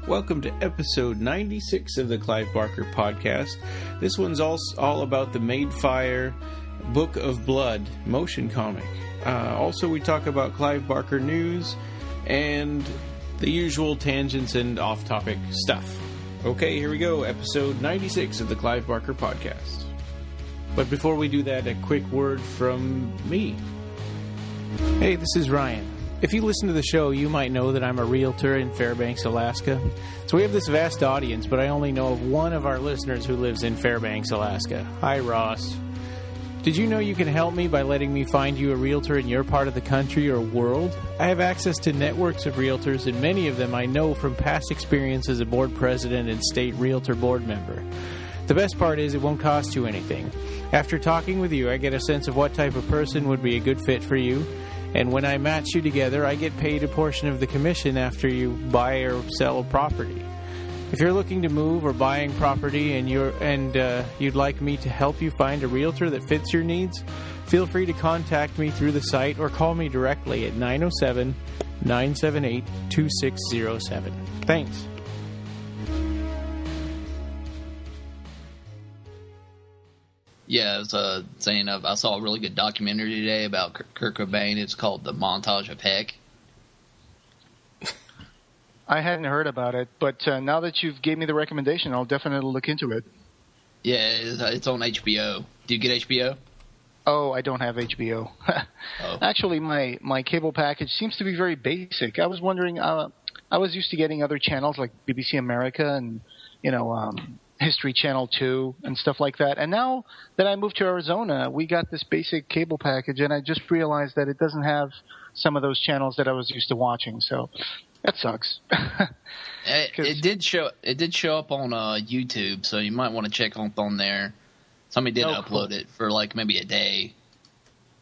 Welcome to episode 96 of the Clive Barker podcast. This one's all about the Madefire Book of Blood motion comic. Also, we talk about Clive Barker news and the usual tangents and off-topic stuff. Okay, here we go, episode 96 of the Clive Barker podcast. But before we do that, a quick word from me. Hey, this is Ryan. If you listen to the show, you might know that I'm a realtor in Fairbanks, Alaska. So we have this vast audience, but I only know of one of our listeners who lives in Fairbanks, Alaska. Hi, Ross. Did you know you can help me by letting me find you a realtor in your part of the country or world? I have access to networks of realtors, and many of them I know from past experience as a board president and state realtor board member. The best part is it won't cost you anything. After talking with you, I get a sense of what type of person would be a good fit for you. And when I match you together, I get paid a portion of the commission after you buy or sell a property. If you're looking to move or buying property and you'd like me to help you find a realtor that fits your needs, feel free to contact me through the site or call me directly at 907-978-2607. Thanks. Yeah, I was saying I saw a really good documentary today about Kurt Cobain. It's called The Montage of Heck. I hadn't heard about it, but now that you've gave me the recommendation, I'll definitely look into it. Yeah, it's on HBO. Do you get HBO? Oh, I don't have HBO. Oh. Actually, my cable package seems to be very basic. I was wondering, I was used to getting other channels like BBC America and, History Channel 2 and stuff like that. And now that I moved to Arizona, we got this basic cable package, and I just realized that it doesn't have some of those channels that I was used to watching. So that sucks. It did show up on YouTube, so you might want to check on there. Somebody did upload it for like maybe a day,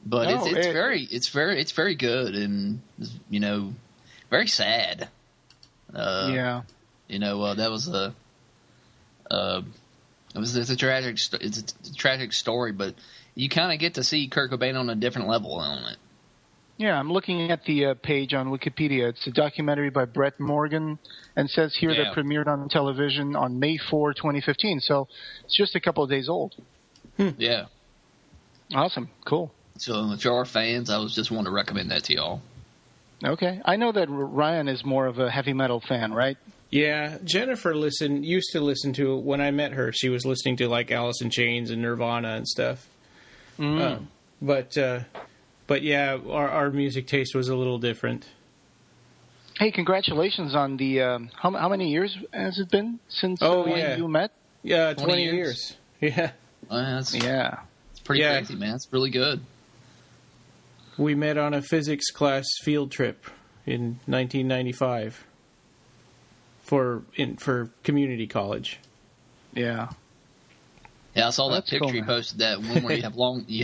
but it's very good and very sad. Yeah. That was it's a tragic story, but you kind of get to see Kurt Cobain on a different level on it. Yeah, I'm looking at the page on Wikipedia. It's a documentary by Brett Morgan, and says here that premiered on television on May 4, 2015. So it's just a couple of days old. Yeah. Awesome. Cool. So if you are fans, I was just wanting to recommend that to y'all. Okay. I know that Ryan is more of a heavy metal fan, right? Yeah, Jennifer used to listen to it. When I met her, she was listening to like Alice in Chains and Nirvana and stuff. But yeah, our music taste was a little different. Hey, congratulations on the how many years has it been since you met? Yeah, 20 years. Yeah. It's pretty crazy, man. It's really good. We met on a physics class field trip in 1995 for community college. Yeah. Yeah, I saw that picture you posted, that one where you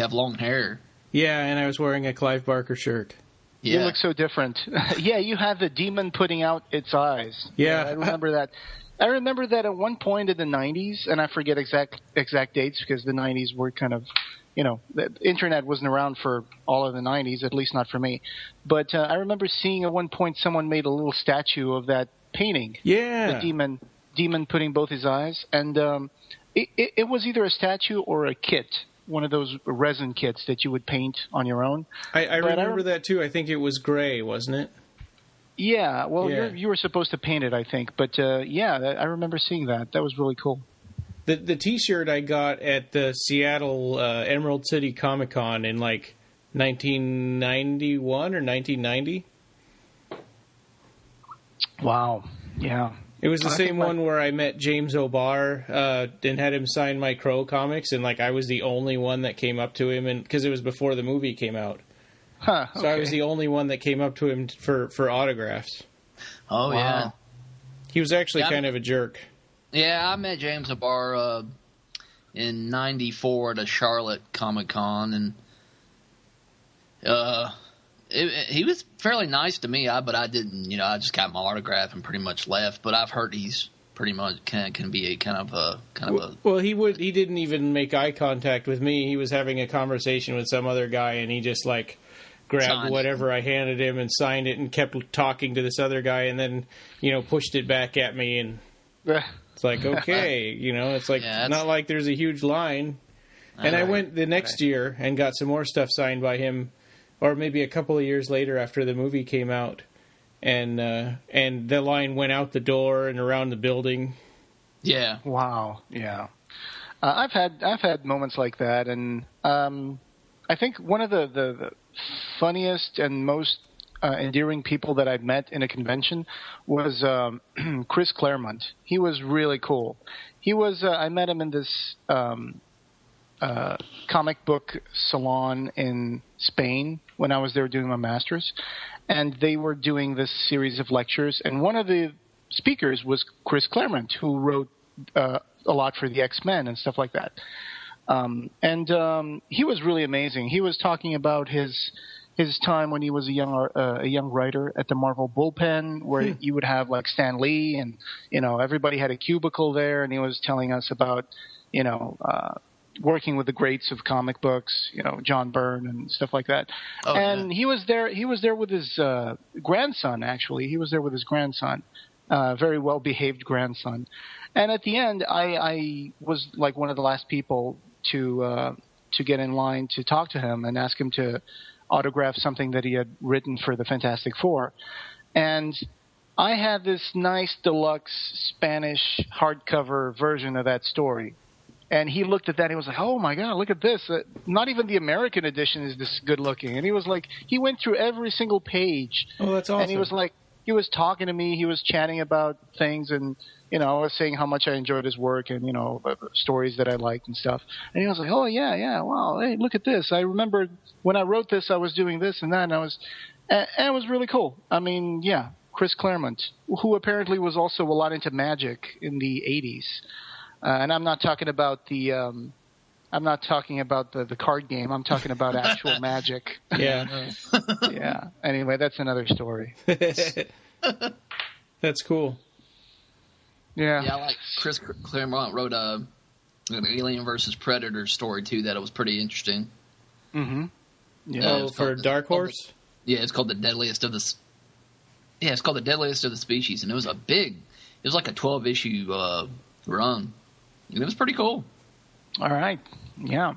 have long hair. Yeah, and I was wearing a Clive Barker shirt. Yeah. You look so different. Yeah, you have the demon putting out its eyes. Yeah, I remember that. I remember that at one point in the 90s, and I forget exact dates because the 90s were kind of, the internet wasn't around for all of the 90s, at least not for me. But I remember seeing at one point someone made a little statue of that painting. Yeah. The demon putting both his eyes. And it was either a statue or a kit, one of those resin kits that you would paint on your own. I remember that too. I think it was gray, wasn't it? Yeah, well, you were supposed to paint it, I think. But, I remember seeing that. That was really cool. The T-shirt I got at the Seattle Emerald City Comic Con in, 1991 or 1990. Wow, yeah. It was the same one where I met James O'Barr and had him sign my Crow comics, and, I was the only one that came up to him, and because it was before the movie came out. Huh, okay. So I was the only one that came up to him for autographs. Oh, wow. Yeah. He was actually kind of a jerk. Yeah, I met James O'Barr in 94 at a Charlotte Comic-Con, and he was fairly nice to me, but I didn't, I just got my autograph and pretty much left. But I've heard he's pretty much can be a kind of a. Well, he didn't even make eye contact with me. He was having a conversation with some other guy, and he just grabbed whatever I handed him and signed it and kept talking to this other guy and then, pushed it back at me. And it's like, okay, it's like not like there's a huge line. And I went the next year and got some more stuff signed by him, or maybe a couple of years later after the movie came out. And the line went out the door and around the building. Yeah. Wow. Yeah. I've had moments like that, and I think one of the funniest and most endearing people that I've met in a convention was Chris Claremont. He was really cool. He was I met him in this comic book salon in Spain when I was there doing my master's, and they were doing this series of lectures, and one of the speakers was Chris Claremont, who wrote a lot for the X-Men and stuff like that. And he was really amazing. He was talking about his time when he was a young writer at the Marvel bullpen, where you would have like Stan Lee and everybody had a cubicle there, and he was telling us about working with the greats of comic books, John Byrne and stuff like that. Oh, and he was there with his grandson. Actually, he was there with his grandson, very well behaved grandson. And at the end, I was like one of the last people to get in line to talk to him and ask him to autograph something that he had written for the Fantastic Four. And I had this nice deluxe Spanish hardcover version of that story. And he looked at that and he was like, oh my God, look at this. Not even the American edition is this good looking. And he was like, he went through every single page. Oh, that's awesome. And he was like, he was talking to me. He was chatting about things, and I was saying how much I enjoyed his work and stories that I liked and stuff. And he was like, "Oh yeah, wow, hey, look at this! I remember when I wrote this, I was doing this and that, and it was really cool." I mean, yeah, Chris Claremont, who apparently was also a lot into magic in the '80s, and I'm not talking about the card game. I'm talking about actual magic. Yeah. Yeah. Anyway, that's another story. That's cool. Yeah. Yeah, like Chris Claremont wrote an Alien versus Predator story too that was pretty interesting. Mm-hmm. Yeah. For Dark Horse? It's called The Deadliest of the Yeah, it's called The Deadliest of the Species, and it was like a 12-issue run. And it was pretty cool. All right. Yeah.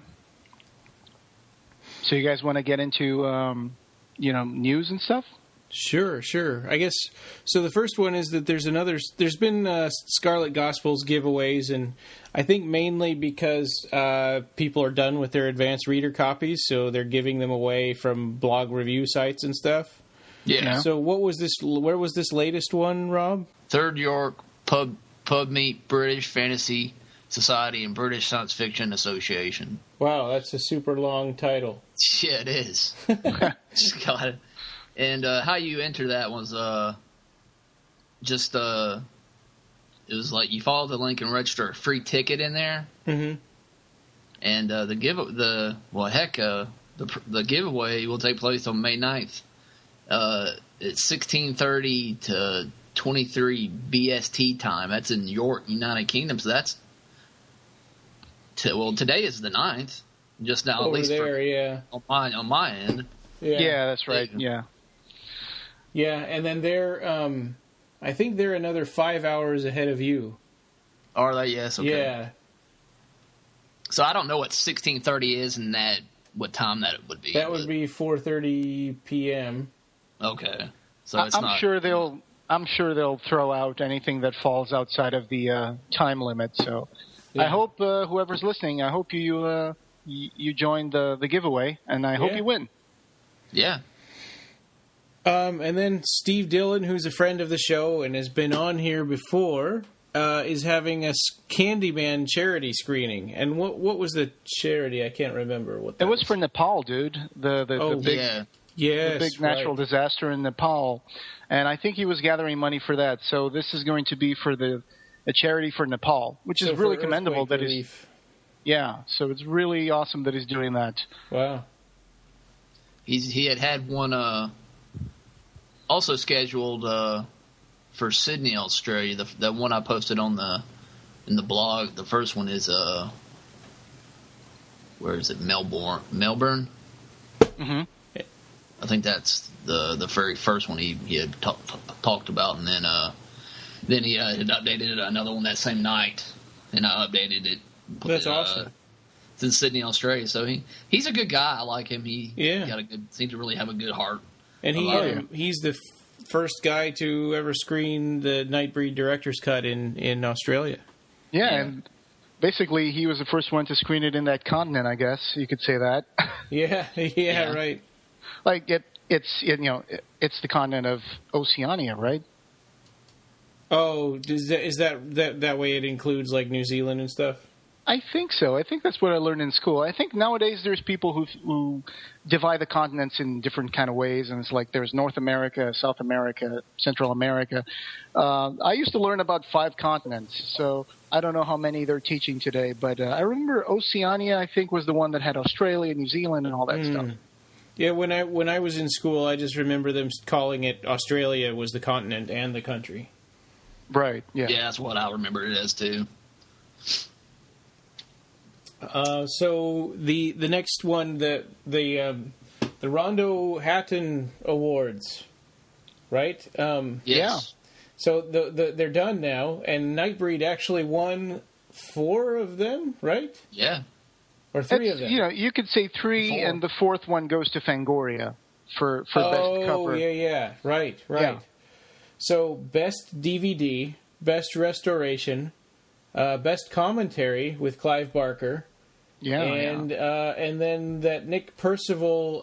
So you guys want to get into, news and stuff? Sure. I guess, so the first one is that there's been Scarlet Gospels giveaways, and I think mainly because people are done with their advanced reader copies, so they're giving them away from blog review sites and stuff. Yeah. So where was this latest one, Rob? Third York Pub Meet British Fantasy Society and British Science Fiction Association. Wow, that's a super long title. Yeah, it is. Just got it. And how you enter that was it was like you follow the link and register a free ticket in there. Mm-hmm. And the giveaway will take place on May 9th. It's 16:30 to 23 BST time. That's in York, United Kingdom. So that's today is the 9th. Just now, at least there, on my end. Yeah, that's right. Yeah. Yeah, and then they're, I think they're another 5 hours ahead of you. Are they? Yes. Okay. Yeah. So I don't know what 16:30 is and what time that it would be. That would be 4:30 p.m. Okay. So it's I'm sure they'll throw out anything that falls outside of the time limit. So yeah. I hope whoever's listening, I hope you join the giveaway, and I hope you win. Yeah. And then Steve Dillon, who's a friend of the show and has been on here before, is having a Candyman charity screening. And what was the charity? I can't remember what that was. For Nepal, dude. The big natural disaster in Nepal. And I think he was gathering money for that. So this is going to be for a charity for Nepal, which is really commendable that he's... Yeah, so it's really awesome that he's doing that. Wow. He had one also scheduled for Sydney, Australia. The one I posted in the blog. The first one is where is it? Melbourne. Mm-hmm. I think that's the very first one he had talked about, and then he had updated another one that same night, and I updated it. That's awesome. It's in Sydney, Australia. So he's a good guy. I like him. He seems to really have a good heart. And he's the first guy to ever screen the Nightbreed director's cut in Australia. Yeah, and basically he was the first one to screen it in that continent, I guess you could say that. Yeah, right. Like it's the continent of Oceania, right? Oh, is that way it includes like New Zealand and stuff? I think so. I think that's what I learned in school. I think nowadays there's people who divide the continents in different kind of ways, and it's like there's North America, South America, Central America. I used to learn about 5 continents, so I don't know how many they're teaching today, but I remember Oceania, I think, was the one that had Australia, New Zealand, and all that stuff. Yeah, when I was in school, I just remember them calling it Australia was the continent and the country. Right. Yeah. Yeah, that's what I remember it as too. So the next one, the Rondo Hatton Awards, right? Yes. Yeah. So they're done now, and Nightbreed actually won 4 of them, right? Yeah. Or 3 of them. You could say 3, 4. And the 4th one goes to Fangoria for best cover. Oh, yeah. Right. Yeah. So best DVD, best restoration, best commentary with Clive Barker. Yeah, and then that Nick Percival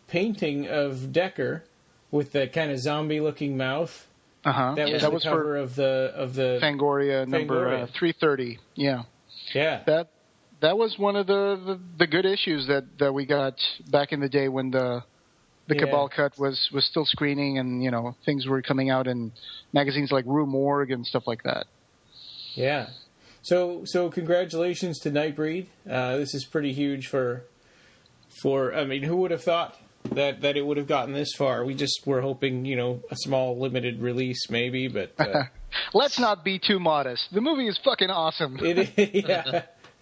painting of Decker with the kind of zombie-looking mouth. That was the cover of the Fangoria number 330. Yeah. That was one of the good issues that we got back in the day when the Cabal cut was still screening, and things were coming out in magazines like Rue Morgue and stuff like that. Yeah. So congratulations to Nightbreed. This is pretty huge for I mean, who would have thought that it would have gotten this far? We just were hoping, a small limited release maybe, but let's not be too modest. The movie is fucking awesome.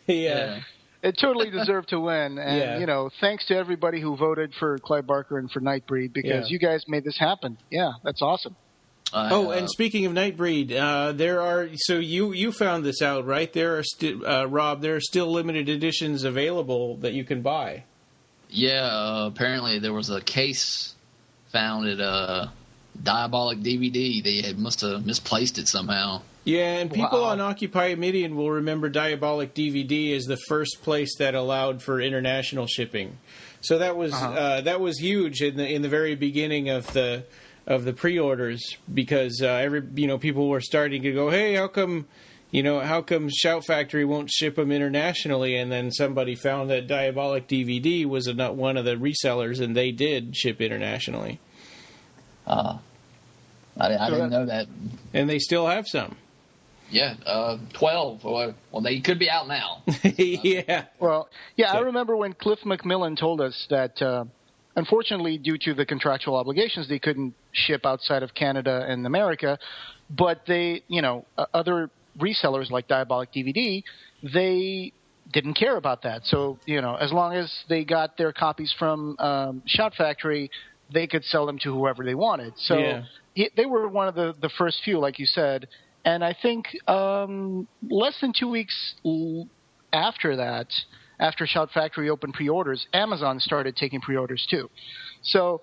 Yeah. It totally deserved to win, and thanks to everybody who voted for Clive Barker and for Nightbreed, because you guys made this happen. Yeah, that's awesome. And speaking of Nightbreed, there are. So you found this out, right? There are Rob. There are still limited editions available that you can buy. Yeah, apparently there was a case found at Diabolic DVD. They must have misplaced it somehow. Yeah, and people on Occupy Midian will remember Diabolic DVD as the first place that allowed for international shipping. So that was huge in the very beginning of the pre-orders, because people were starting to go, hey, how come Shout Factory won't ship them internationally? And then somebody found that Diabolic DVD was one of the resellers, and they did ship internationally. I didn't know that. And they still have some. Yeah, 12. Well, they could be out now. Yeah. Well, yeah, I remember when Cliff McMillan told us that, unfortunately, due to the contractual obligations, they couldn't ship outside of Canada and America, but they, other resellers like Diabolic DVD, they didn't care about that. So, as long as they got their copies from Shout Factory, they could sell them to whoever they wanted. So they were one of the first few, like you said. And I think less than 2 weeks after that, after Shout Factory opened pre-orders, Amazon started taking pre-orders too. So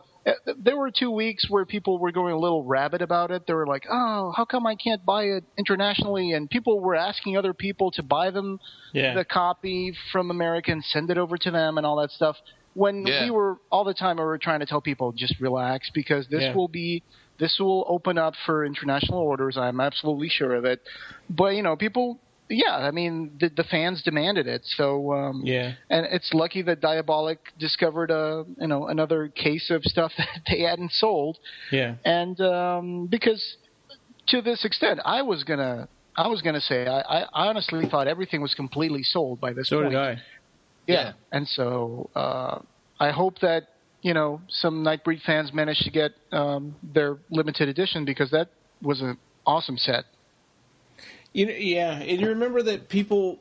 there were 2 weeks where people were going a little rabid about it. They were like, oh, how come I can't buy it internationally? And people were asking other people to buy them the copy from America and send it over to them and all that stuff. When we were all the time, we were trying to tell people, just relax, because this will open up for international orders. I'm absolutely sure of it. But, people, the fans demanded it. So, and it's lucky that Diabolic discovered, another case of stuff that they hadn't sold. Yeah. And because to this extent, I was gonna say, I honestly thought everything was completely sold by this point. So did I. Yeah. And so I hope that, some Nightbreed fans managed to get their limited edition, because that was an awesome set. And you remember that people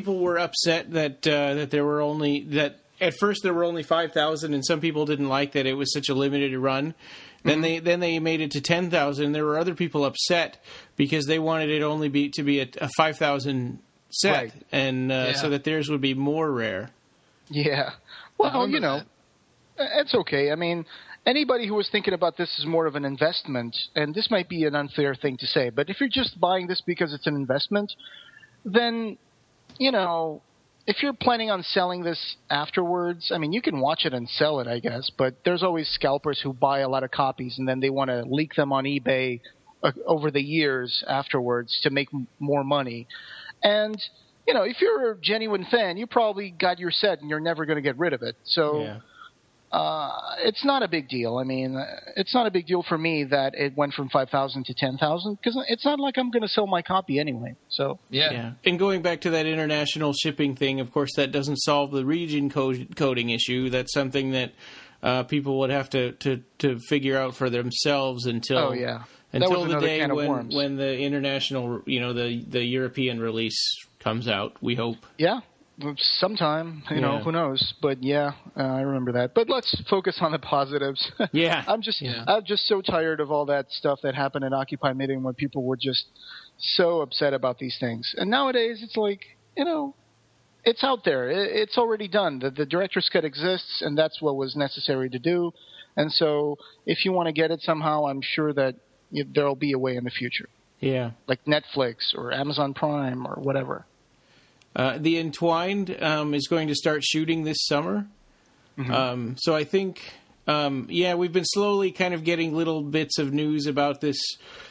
were upset that there were only that at first there were only 5,000, and some people didn't like that it was such a limited run. Then they made it to 10,000. There were other people upset because they wanted it only to be a 5,000 set, right. And so that theirs would be more rare. Yeah. Well, it's okay. I mean, anybody who was thinking about this is more of an investment, and this might be an unfair thing to say, but if you're just buying this because it's an investment, then, if you're planning on selling this afterwards, I mean, you can watch it and sell it, I guess, but there's always scalpers who buy a lot of copies and then they want to leak them on eBay over the years afterwards to make more money. And, if you're a genuine fan, you probably got your set and you're never going to get rid of it. So it's not a big deal. I mean, it's not a big deal for me that it went from 5,000 to 10,000 because it's not like I'm going to sell my copy anyway. So yeah. And going back to that international shipping thing, of course, that doesn't solve the region coding issue. That's something that people would have to figure out for themselves until the day when the international, the European release comes out. We hope. Yeah. Sometime, who knows? But I remember that. But let's focus on the positives. Yeah, I'm just so tired of all that stuff that happened at Occupy Meeting when people were just so upset about these things. And nowadays, it's like it's out there. It's already done. The director's cut exists, and that's what was necessary to do. And so, if you want to get it somehow, I'm sure that there'll be a way in the future. Yeah, like Netflix or Amazon Prime or whatever. The Entwined is going to start shooting this summer. Mm-hmm. So I think, we've been slowly kind of getting little bits of news about this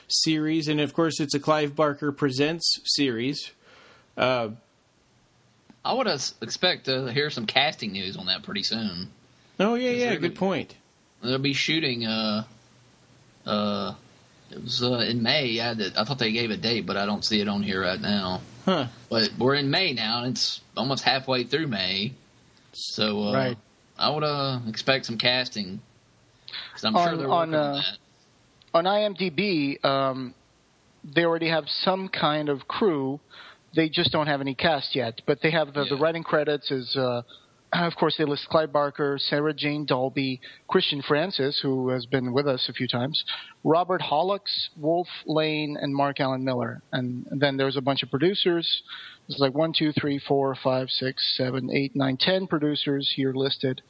series. And, of course, it's a Clive Barker Presents series. I would expect to hear some casting news on that pretty soon. Oh, yeah, good point. They'll be shooting... it was in May. I thought they gave a date, but I don't see it on here right now. Huh. But we're in May now, and it's almost halfway through May. So right. I would expect some casting. Because I'm sure they're working on that. On IMDb, they already have some kind of crew. They just don't have any cast yet. But they have the writing credits is... of course, they list Clive Barker, Sarah Jane Dolby, Christian Francis, who has been with us a few times, Robert Hollocks, Wolf Lane, and Mark Allen Miller. And then there's a bunch of producers. There's like 1, 2, 3, 4, 5, 6, 7, 8, 9, 10 producers here listed.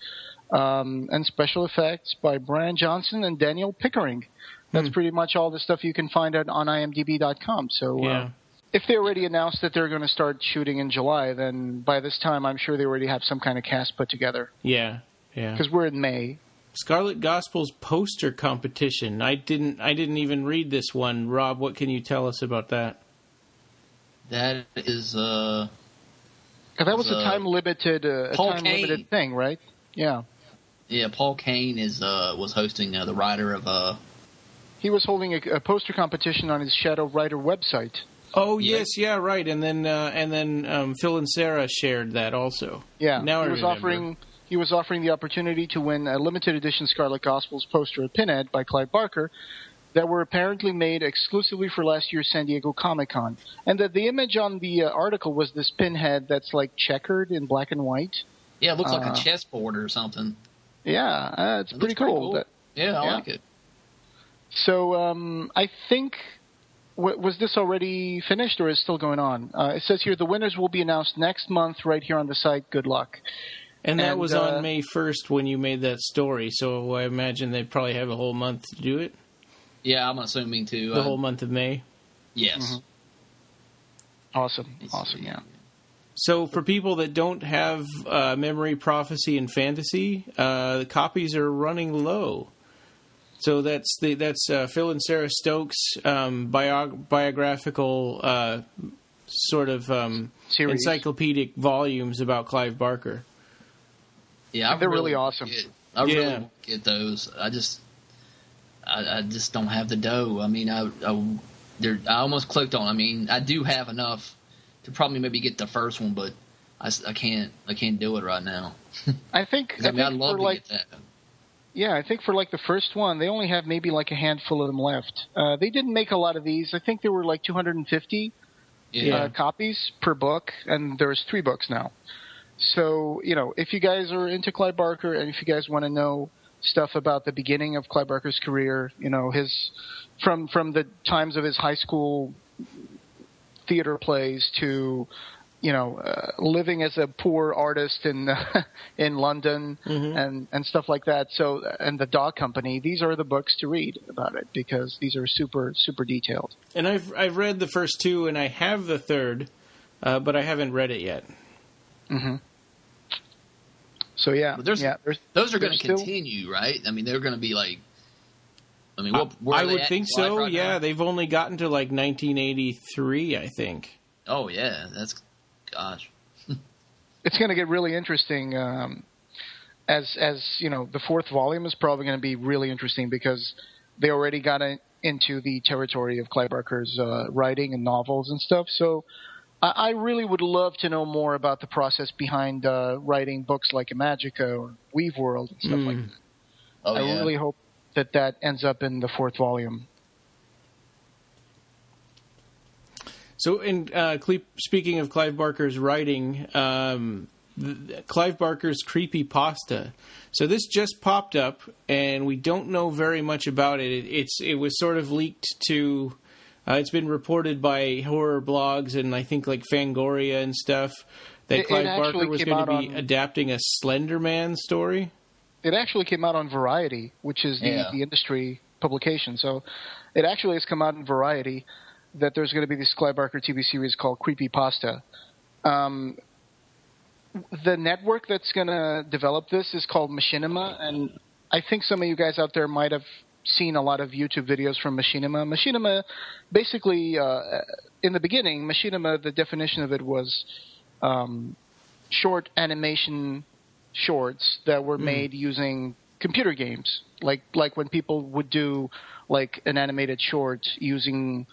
And special effects by Brian Johnson and Daniel Pickering. That's pretty much all the stuff you can find on imdb.com. So if they already announced that they're going to start shooting in July, then by this time I'm sure they already have some kind of cast put together. Yeah. Because we're in May. Scarlet Gospel's poster competition. I didn't even read this one. Rob, what can you tell us about that? That is that was a time-limited thing, right? Yeah. Yeah, Paul Kane was hosting the writer of... He was holding a poster competition on his Shadow Writer website. Oh yes, yeah, right. And then Phil and Sarah shared that also. Yeah, now he was offering the opportunity to win a limited edition Scarlet Gospels poster at Pinhead by Clive Barker that were apparently made exclusively for last year's San Diego Comic-Con, and that the image on the article was this Pinhead that's like checkered in black and white. Yeah, it looks like a chessboard or something. Yeah, it's pretty cool. I like it. So I think. Was this already finished or is it still going on? It says here the winners will be announced next month right here on the site. Good luck. And that was on May 1st when you made that story, so I imagine they'd probably have a whole month to do it? Yeah, I'm assuming too. The whole month of May? Yes. Mm-hmm. Awesome, yeah. So for people that don't have Memory, Prophecy, and Fantasy, the copies are running low. So that's Phil and Sarah Stokes' biographical sort of encyclopedic volumes about Clive Barker. Yeah, they're really awesome. I really want to get those. I just don't have the dough. I mean, I almost clicked on. I mean, I do have enough to probably maybe get the first one, but I can't do it right now. I'd love to get that. Yeah, I think for like the first one, they only have maybe like a handful of them left. They didn't make a lot of these. I think there were like 250 copies per book, and there's 3 books now. So, if you guys are into Clive Barker and if you guys want to know stuff about the beginning of Clive Barker's career, his from the times of his high school theater plays to living as a poor artist in London and stuff like that. So, and the Dog Company, these are the books to read about it because these are super, super detailed. And I've read the first two, and I have the third, but I haven't read it yet. Mm-hmm. So yeah, those are going to continue, right? I mean, they're going to be like. I mean, I would think so. Right now? They've only gotten to like 1983, I think. Oh yeah, that's. Gosh. It's going to get really interesting as the fourth volume is probably going to be really interesting because they already got into the territory of Clive Barker's writing and novels and stuff. So I really would love to know more about the process behind writing books like Imagica or Weave World and stuff like that. I really hope that ends up in the fourth volume. So, speaking of Clive Barker's writing, Clive Barker's Creepypasta. So this just popped up, and we don't know very much about it. It was sort of leaked to. It's been reported by horror blogs and I think like Fangoria and stuff that Clive Barker was going to be adapting a Slender Man story. It actually came out on Variety, which is the industry publication. So it actually has come out in Variety. That there's going to be this Clive Barker TV series called Creepypasta. The network that's going to develop this is called Machinima, and I think some of you guys out there might have seen a lot of YouTube videos from Machinima. Machinima, basically, in the beginning, Machinima, the definition of it was short animation shorts that were made using computer games, like when people would do like an animated short using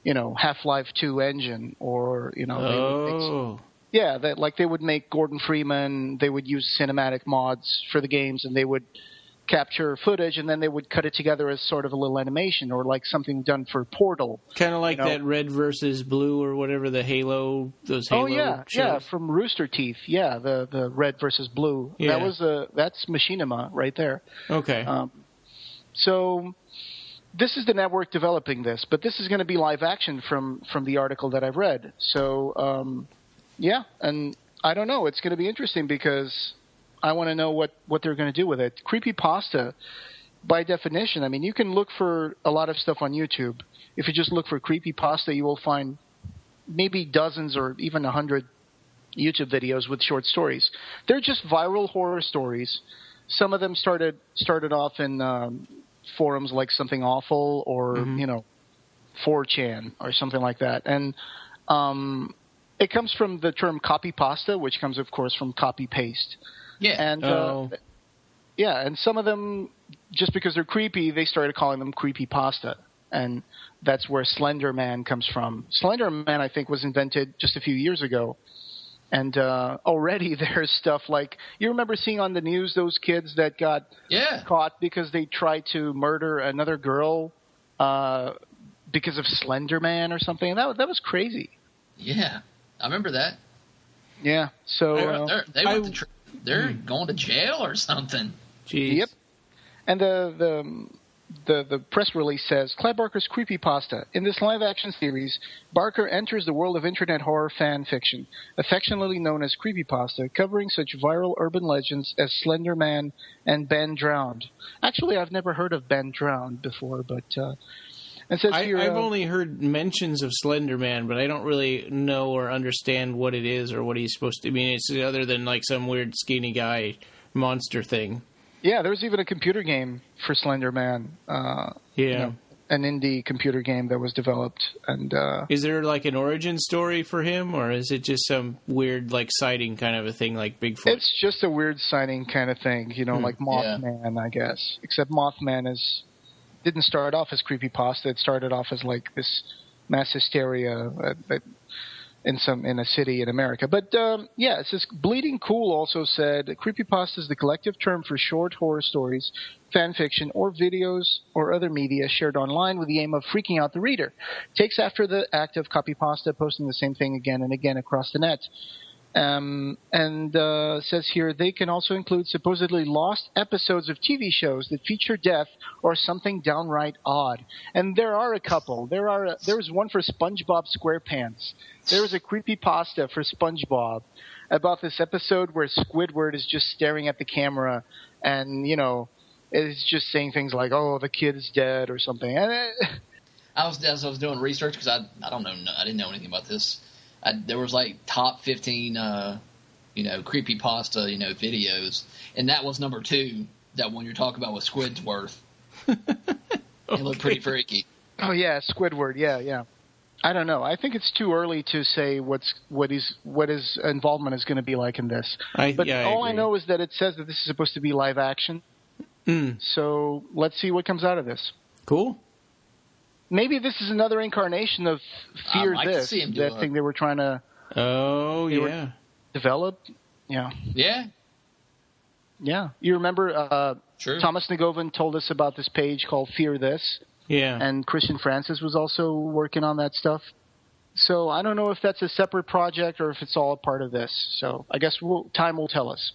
Half-Life 2 engine, or they would make Gordon Freeman. They would use cinematic mods for the games, and they would capture footage, and then they would cut it together as sort of a little animation, or like something done for Portal. Kind of like that Red versus Blue, or whatever the Halo, those Halo. Oh shows. From Rooster Teeth. Yeah, the Red versus Blue. Yeah. That's Machinima right there. Okay. So. This is the network developing this, but this is going to be live action from the article that I've read. So, and I don't know. It's going to be interesting because I want to know what they're going to do with it. Creepypasta, by definition, I mean, you can look for a lot of stuff on YouTube. If you just look for Creepypasta, you will find maybe dozens or even 100 YouTube videos with short stories. They're just viral horror stories. Some of them started off in forums like Something Awful or 4chan or something like that, and it comes from the term copypasta, which comes of course from copy paste. And and some of them, just because they're creepy, they started calling them creepypasta, and that's where Slender Man comes from. Slender Man, I think, was invented just a few years ago. And already there's stuff like, you remember seeing on the news those kids that got caught because they tried to murder another girl because of Slender Man or something? That was crazy. Yeah, I remember that. Yeah, so they're going to jail or something. Jeez. Yep. And the press release says, Clive Barker's Creepypasta. In this live-action series, Barker enters the world of internet horror fan fiction, affectionately known as Creepypasta, covering such viral urban legends as Slender Man and Ben Drowned. Actually, I've never heard of Ben Drowned before, but... it says here, I've only heard mentions of Slender Man, but I don't really know or understand what it is or what he's supposed to... I mean, it's other than like some weird skinny guy monster thing. Yeah, there's even a computer game for Slender Man. An indie computer game that was developed. And is there like an origin story for him, or is it just some weird like sighting kind of a thing like Bigfoot? It's just a weird sighting kind of thing, like Mothman, I guess. Except Mothman didn't start off as creepypasta. It started off as like this mass hysteria in a city in America. But it says Bleeding Cool also said creepypasta is the collective term for short horror stories, fan fiction, or videos or other media shared online with the aim of freaking out the reader. Takes after the act of copypasta, posting the same thing again and again across the net. And says here, they can also include supposedly lost episodes of TV shows that feature death or something downright odd. And there are a couple. There's one for SpongeBob SquarePants. There's a creepypasta for SpongeBob about this episode where Squidward is just staring at the camera and, is just saying things like, "Oh, the kid is dead" or something. And as I was doing research, because I don't know, I didn't know anything about this. There was like top 15, creepypasta, videos, and that was number 2. That one you're talking about with Squidward. It looked pretty freaky. Oh yeah, Squidward. Yeah. I don't know. I think it's too early to say what his involvement is going to be like in this. I know is that it says that this is supposed to be live action. So let's see what comes out of this. Cool. Maybe this is another incarnation of Fear This, that thing they were trying to develop. Yeah. Yeah. Yeah. You remember True. Thomas Nagovan told us about this page called Fear This. Yeah. And Christian Francis was also working on that stuff. So I don't know if that's a separate project or if it's all a part of this. So I guess time will tell us.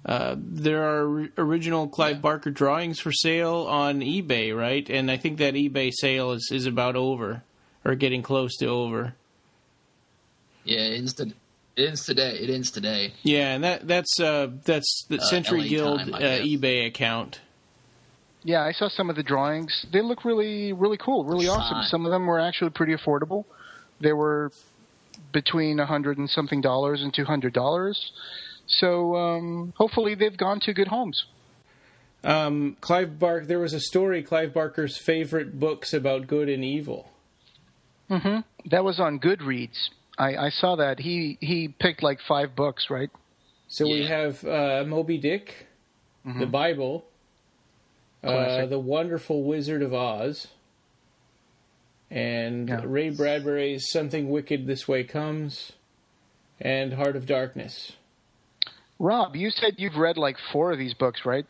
There are original Clive Barker drawings for sale on eBay, right? And I think that eBay sale is about over, or getting close to over. Yeah, it ends today. Yeah, and that's the Century LA Guild time, eBay account. Yeah, I saw some of the drawings. They look really, really cool, really awesome. Some of them were actually pretty affordable. They were between $100 and something and $200. So hopefully they've gone to good homes. Clive Barker. There was a story, Clive Barker's favorite books about good and evil. Mm-hmm. That was on Goodreads. I saw that. He picked like 5 books, right? So we have Moby Dick, the Bible, The Wonderful Wizard of Oz, and Ray Bradbury's Something Wicked This Way Comes, and Heart of Darkness. Rob, you said you've read like 4 of these books, right?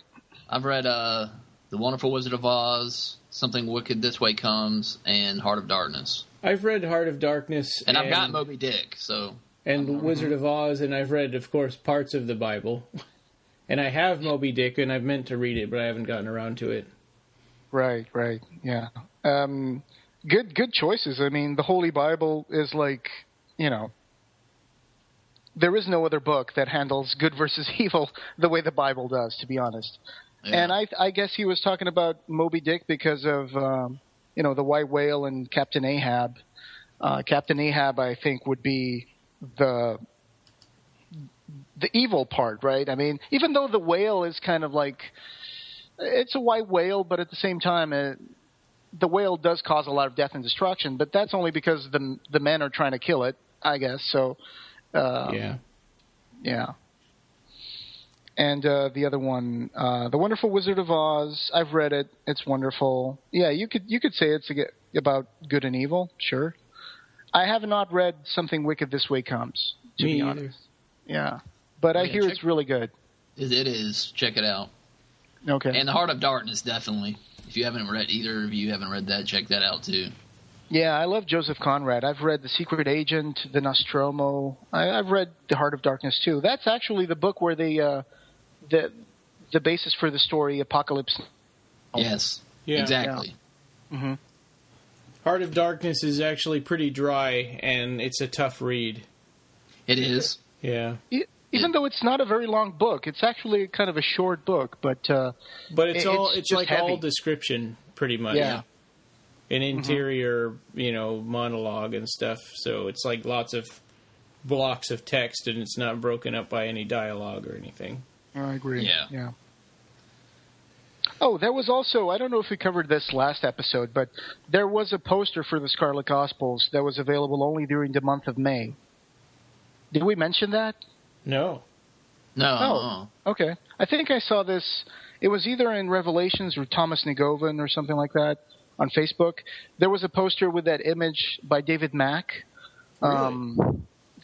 I've read The Wonderful Wizard of Oz, Something Wicked This Way Comes, and Heart of Darkness. I've read Heart of Darkness. And I've got Moby Dick, so... And Wizard of Oz, and I've read, of course, parts of the Bible. And I have Moby Dick, and I've meant to read it, but I haven't gotten around to it. Right, yeah. Good choices. I mean, the Holy Bible is like, there is no other book that handles good versus evil the way the Bible does, to be honest. Yeah. And I guess he was talking about Moby Dick because of, the white whale and Captain Ahab. Captain Ahab, I think, would be the evil part, right? I mean, even though the whale is kind of like, it's a white whale, but at the same time, the whale does cause a lot of death and destruction, but that's only because the men are trying to kill it, I guess. So, yeah. And the other one, The Wonderful Wizard of Oz, I've read it. It's wonderful. Yeah, you could say it's about good and evil, sure. I have not read Something Wicked This Way Comes, to be honest. Yeah, but I hear it's really good. It is. Check it out. Okay. And The Heart of Darkness, definitely. If you haven't read, either of you haven't read that, check that out too. Yeah, I love Joseph Conrad. I've read The Secret Agent, The Nostromo. I've read The Heart of Darkness too. That's actually the book where the basis for the story, Apocalypse. Yes. Yeah. Exactly. Yeah. Mm-hmm. Heart of Darkness is actually pretty dry, and it's a tough read. It is. Yeah. Even though it's not a very long book, it's actually kind of a short book, but it's like heavy. all description, pretty much. Yeah. An interior, monologue and stuff. So it's like lots of blocks of text, and it's not broken up by any dialogue or anything. I agree. Yeah. Oh, there was also, I don't know if we covered this last episode, but there was a poster for the Scarlet Gospels that was available only during the month of May. Did we mention that? No. Oh, okay. I think I saw this. It was either in Revelations or Thomas Nagovan or something like that on Facebook. There was a poster with that image by David Mack. Really?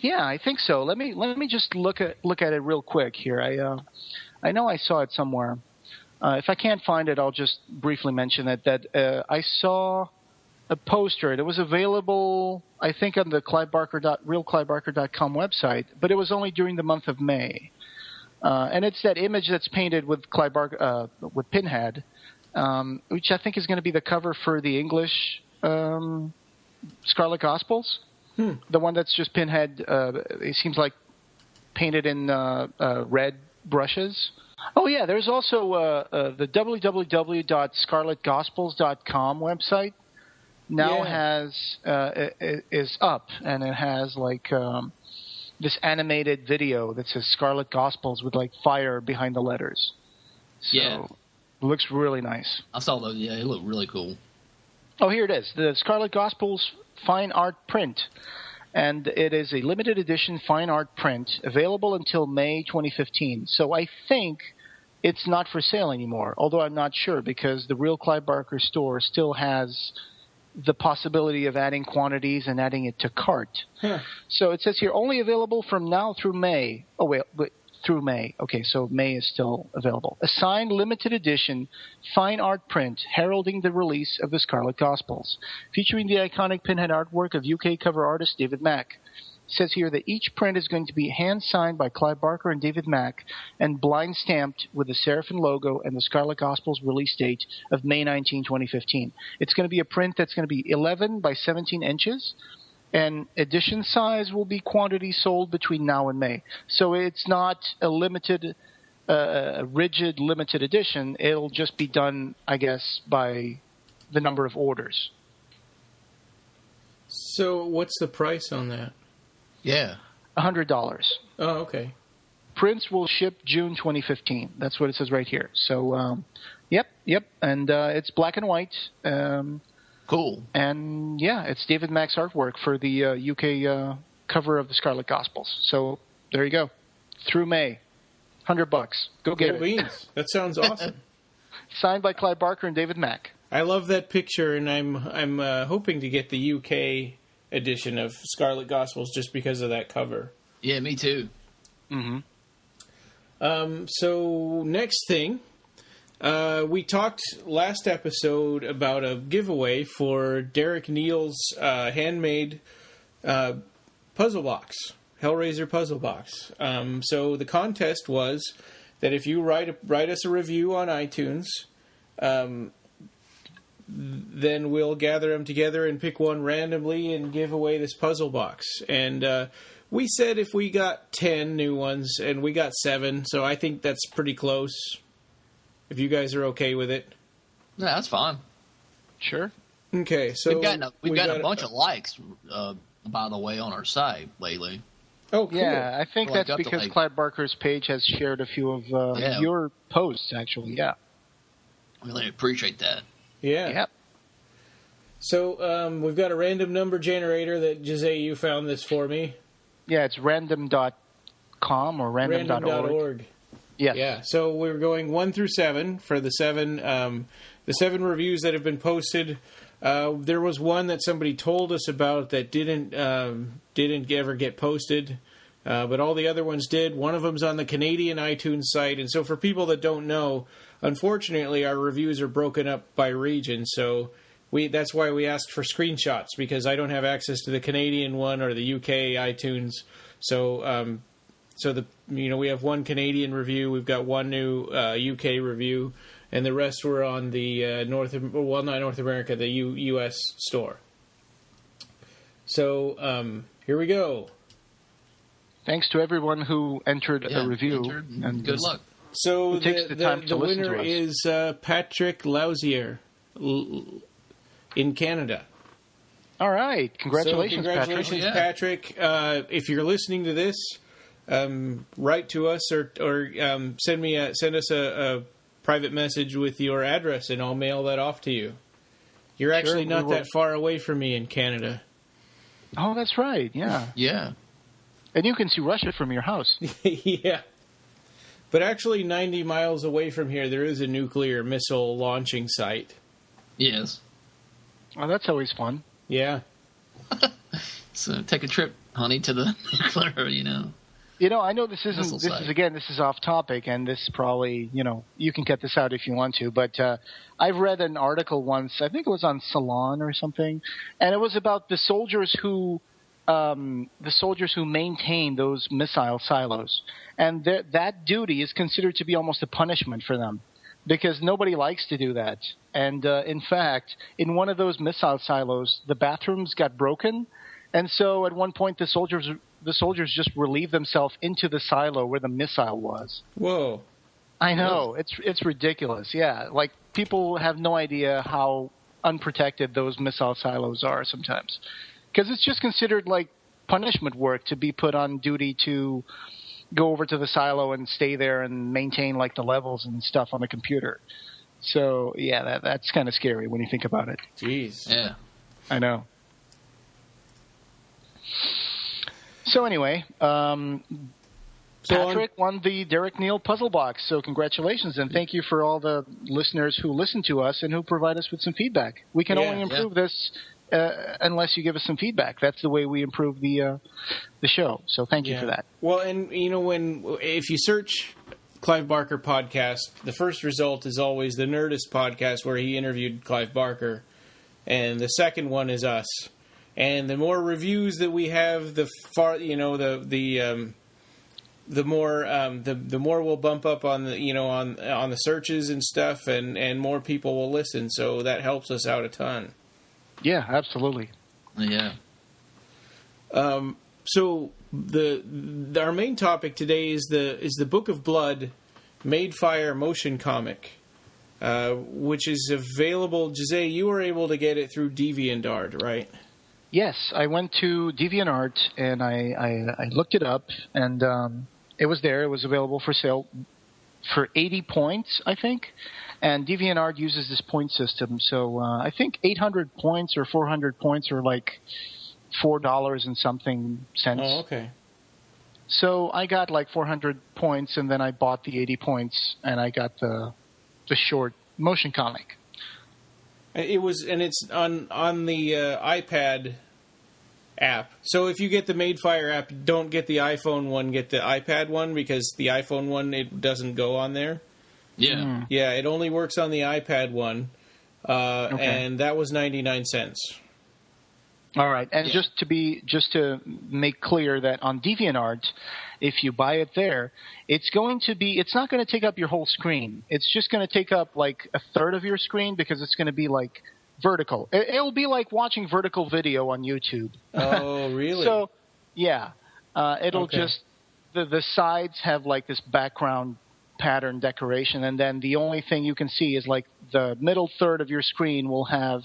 Yeah, I think so. Let me just look at it real quick here. I know I saw it somewhere. If I can't find it, I'll just briefly mention it. That I saw a poster. It was available, I think, on the realclivebarker.com website, but it was only during the month of May. And it's that image that's painted with Clive Barker, with Pinhead, which I think is going to be the cover for the English Scarlet Gospels. The one that's just Pinhead, it seems like painted in red brushes. Oh, yeah, there's also the www.scarletgospels.com website now is up, and it has like this animated video that says Scarlet Gospels with like fire behind the letters. So it looks really nice. I saw those. Yeah, it looked really cool. Oh, here it is. The Scarlet Gospels fine art print. And it is a limited edition fine art print available until May 2015. So I think it's not for sale anymore, although I'm not sure because the real Clive Barker store still has the possibility of adding quantities and adding it to cart. So it says here, only available from now through May. Oh, wait, through May. Okay, so May is still available. A signed limited edition fine art print heralding the release of the Scarlet Gospels, featuring the iconic Pinhead artwork of UK cover artist David Mack. It says here that each print is going to be hand-signed by Clive Barker and David Mack and blind-stamped with the Seraphim logo and the Scarlet Gospels release date of May 19, 2015. It's going to be a print that's going to be 11 by 17 inches, and edition size will be quantity sold between now and May. So it's not a limited, rigid limited edition. It'll just be done, I guess, by the number of orders. So what's the price on that? Yeah. $100. Oh, okay. Prints will ship June 2015. That's what it says right here. So, yep. And it's black and white. Cool. And, yeah, it's David Mack's artwork for the UK cover of the Scarlet Gospels. So, there you go. Through May. $100. Go get it. Beans. That sounds awesome. Signed by Clive Barker and David Mack. I love that picture, and I'm hoping to get the UK edition of Scarlet Gospels just because of that cover. Yeah, me too. Mm-hmm. So, next thing. We talked last episode about a giveaway for Derek Neal's handmade puzzle box, Hellraiser puzzle box. So the contest was that if you write us a review on iTunes, then we'll gather them together and pick one randomly and give away this puzzle box. And we said if we got 10 new ones, and we got 7, so I think that's pretty close. If you guys are okay with it. Yeah, that's fine. Sure. Okay, so we've got a bunch of likes, by the way, on our site lately. Oh, cool. Yeah, I think that's because Clive Barker's page has shared a few of your posts, actually, yeah. Really appreciate that. Yeah. Yep. So, we've got a random number generator that, Jose, you found this for me. Yeah, it's random.com or random.org. Yes. Yeah, so we're going 1 through 7 for the 7 reviews that have been posted. There was one that somebody told us about that didn't ever get posted, but all the other ones did. One of them's on the Canadian iTunes site, and so for people that don't know, unfortunately, our reviews are broken up by region. So that's why we asked for screenshots, because I don't have access to the Canadian one or the UK iTunes. So we have one Canadian review, we've got one new UK review, and the rest were on the not North America, the US store. So here we go. Thanks to everyone who entered a review. And good luck. So the winner is Patrick Lauzier in Canada. All right. Congratulations, Patrick. If you're listening to this, write to us or send us a private message with your address, and I'll mail that off to you. You're actually not that far away from me in Canada. Oh, that's right. Yeah. Yeah. And you can see Russia from your house. Yeah. But actually, 90 miles away from here, there is a nuclear missile launching site. Yes. Oh, that's always fun. Yeah. So take a trip, honey, to the nuclear, I know this is off topic, and this probably, you can cut this out if you want to, but I've read an article once, I think it was on Salon or something, and it was about the soldiers who maintain those missile silos, and that duty is considered to be almost a punishment for them, because nobody likes to do that. And in fact, in one of those missile silos, the bathrooms got broken, and so at one point the soldiers just relieved themselves into the silo where the missile was. Whoa. I know. It's ridiculous. Yeah. Like, people have no idea how unprotected those missile silos are sometimes. Because it's just considered like punishment work to be put on duty to go over to the silo and stay there and maintain like the levels and stuff on the computer. So, yeah, that's kind of scary when you think about it. Jeez. Yeah. I know. So anyway, Patrick won the Derek Neal Puzzlebox, so congratulations, and thank you for all the listeners who listen to us and who provide us with some feedback. We can only improve this unless you give us some feedback. That's the way we improve the show, so thank you for that. Well, and if you search Clive Barker podcast, the first result is always the Nerdist podcast where he interviewed Clive Barker, and the second one is us. And the more reviews that we have, the more we'll bump up on the on the searches and stuff, and more people will listen. So that helps us out a ton. Yeah, absolutely. Yeah. So our main topic today is the Book of Blood Madefire motion comic, which is available. Jose, you were able to get it through DeviantArt, right? Yes, I went to DeviantArt and I looked it up, and it was there. It was available for sale for 80 points, I think. And DeviantArt uses this point system, so I think 800 points or 400 points are like $4 and something cents. Oh, okay. So I got like 400 points, and then I bought the 80 points, and I got the short motion comic. It's on the iPad app. So if you get the Madefire app, don't get the iPhone one, get the iPad one, because the iPhone one, it doesn't go on there. Yeah. Mm. Yeah, it only works on the iPad one, okay. And that was 99 cents. All right, and just to make clear that on DeviantArt, if you buy it there, it's not going to take up your whole screen. It's just going to take up like a third of your screen, because it's going to be like vertical. It'll be like watching vertical video on YouTube. Oh, really? So, yeah, it'll just the sides have like this background pattern decoration, and then the only thing you can see is like the middle third of your screen will have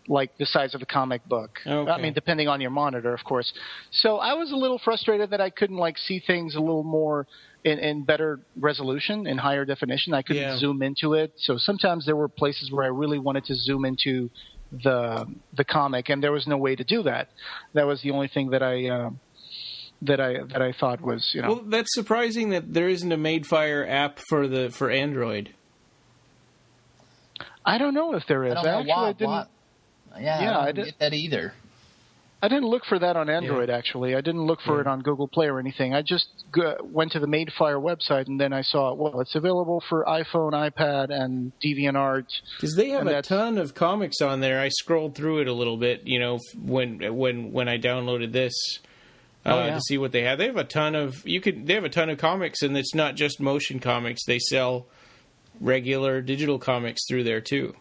like the size of a comic book. Okay. I mean, depending on your monitor, of course. So I was a little frustrated that I couldn't like see things a little more in better resolution, in higher definition. I couldn't zoom into it. So sometimes there were places where I really wanted to zoom into the comic, and there was no way to do that. That was the only thing that I thought was, Well, that's surprising that there isn't a Madefire app for Android. I don't know if there is. I didn't get that either. I didn't look for that on Android, actually. I didn't look for it on Google Play or anything. I just went to the Madefire website, and then I saw, it's available for iPhone, iPad, and DeviantArt. Because they have a ton of comics on there. I scrolled through it a little bit, when I downloaded this to see what they have. They have a ton of comics, and it's not just motion comics. They sell regular digital comics through there too.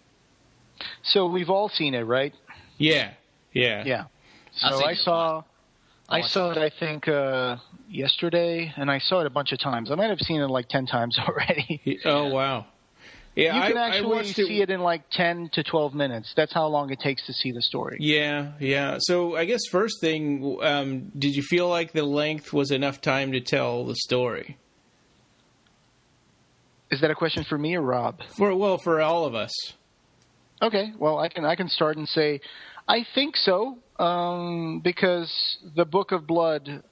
So we've all seen it, right? Yeah. So I saw it, I think, yesterday, and I saw it a bunch of times. I might have seen it like 10 times already. Oh, wow. Yeah, you can actually see it in like 10 to 12 minutes. That's how long it takes to see the story. Yeah. So I guess first thing, did you feel like the length was enough time to tell the story? Is that a question for me or Rob? For all of us. Okay, well, I can start and say, I think so, because the Book of Blood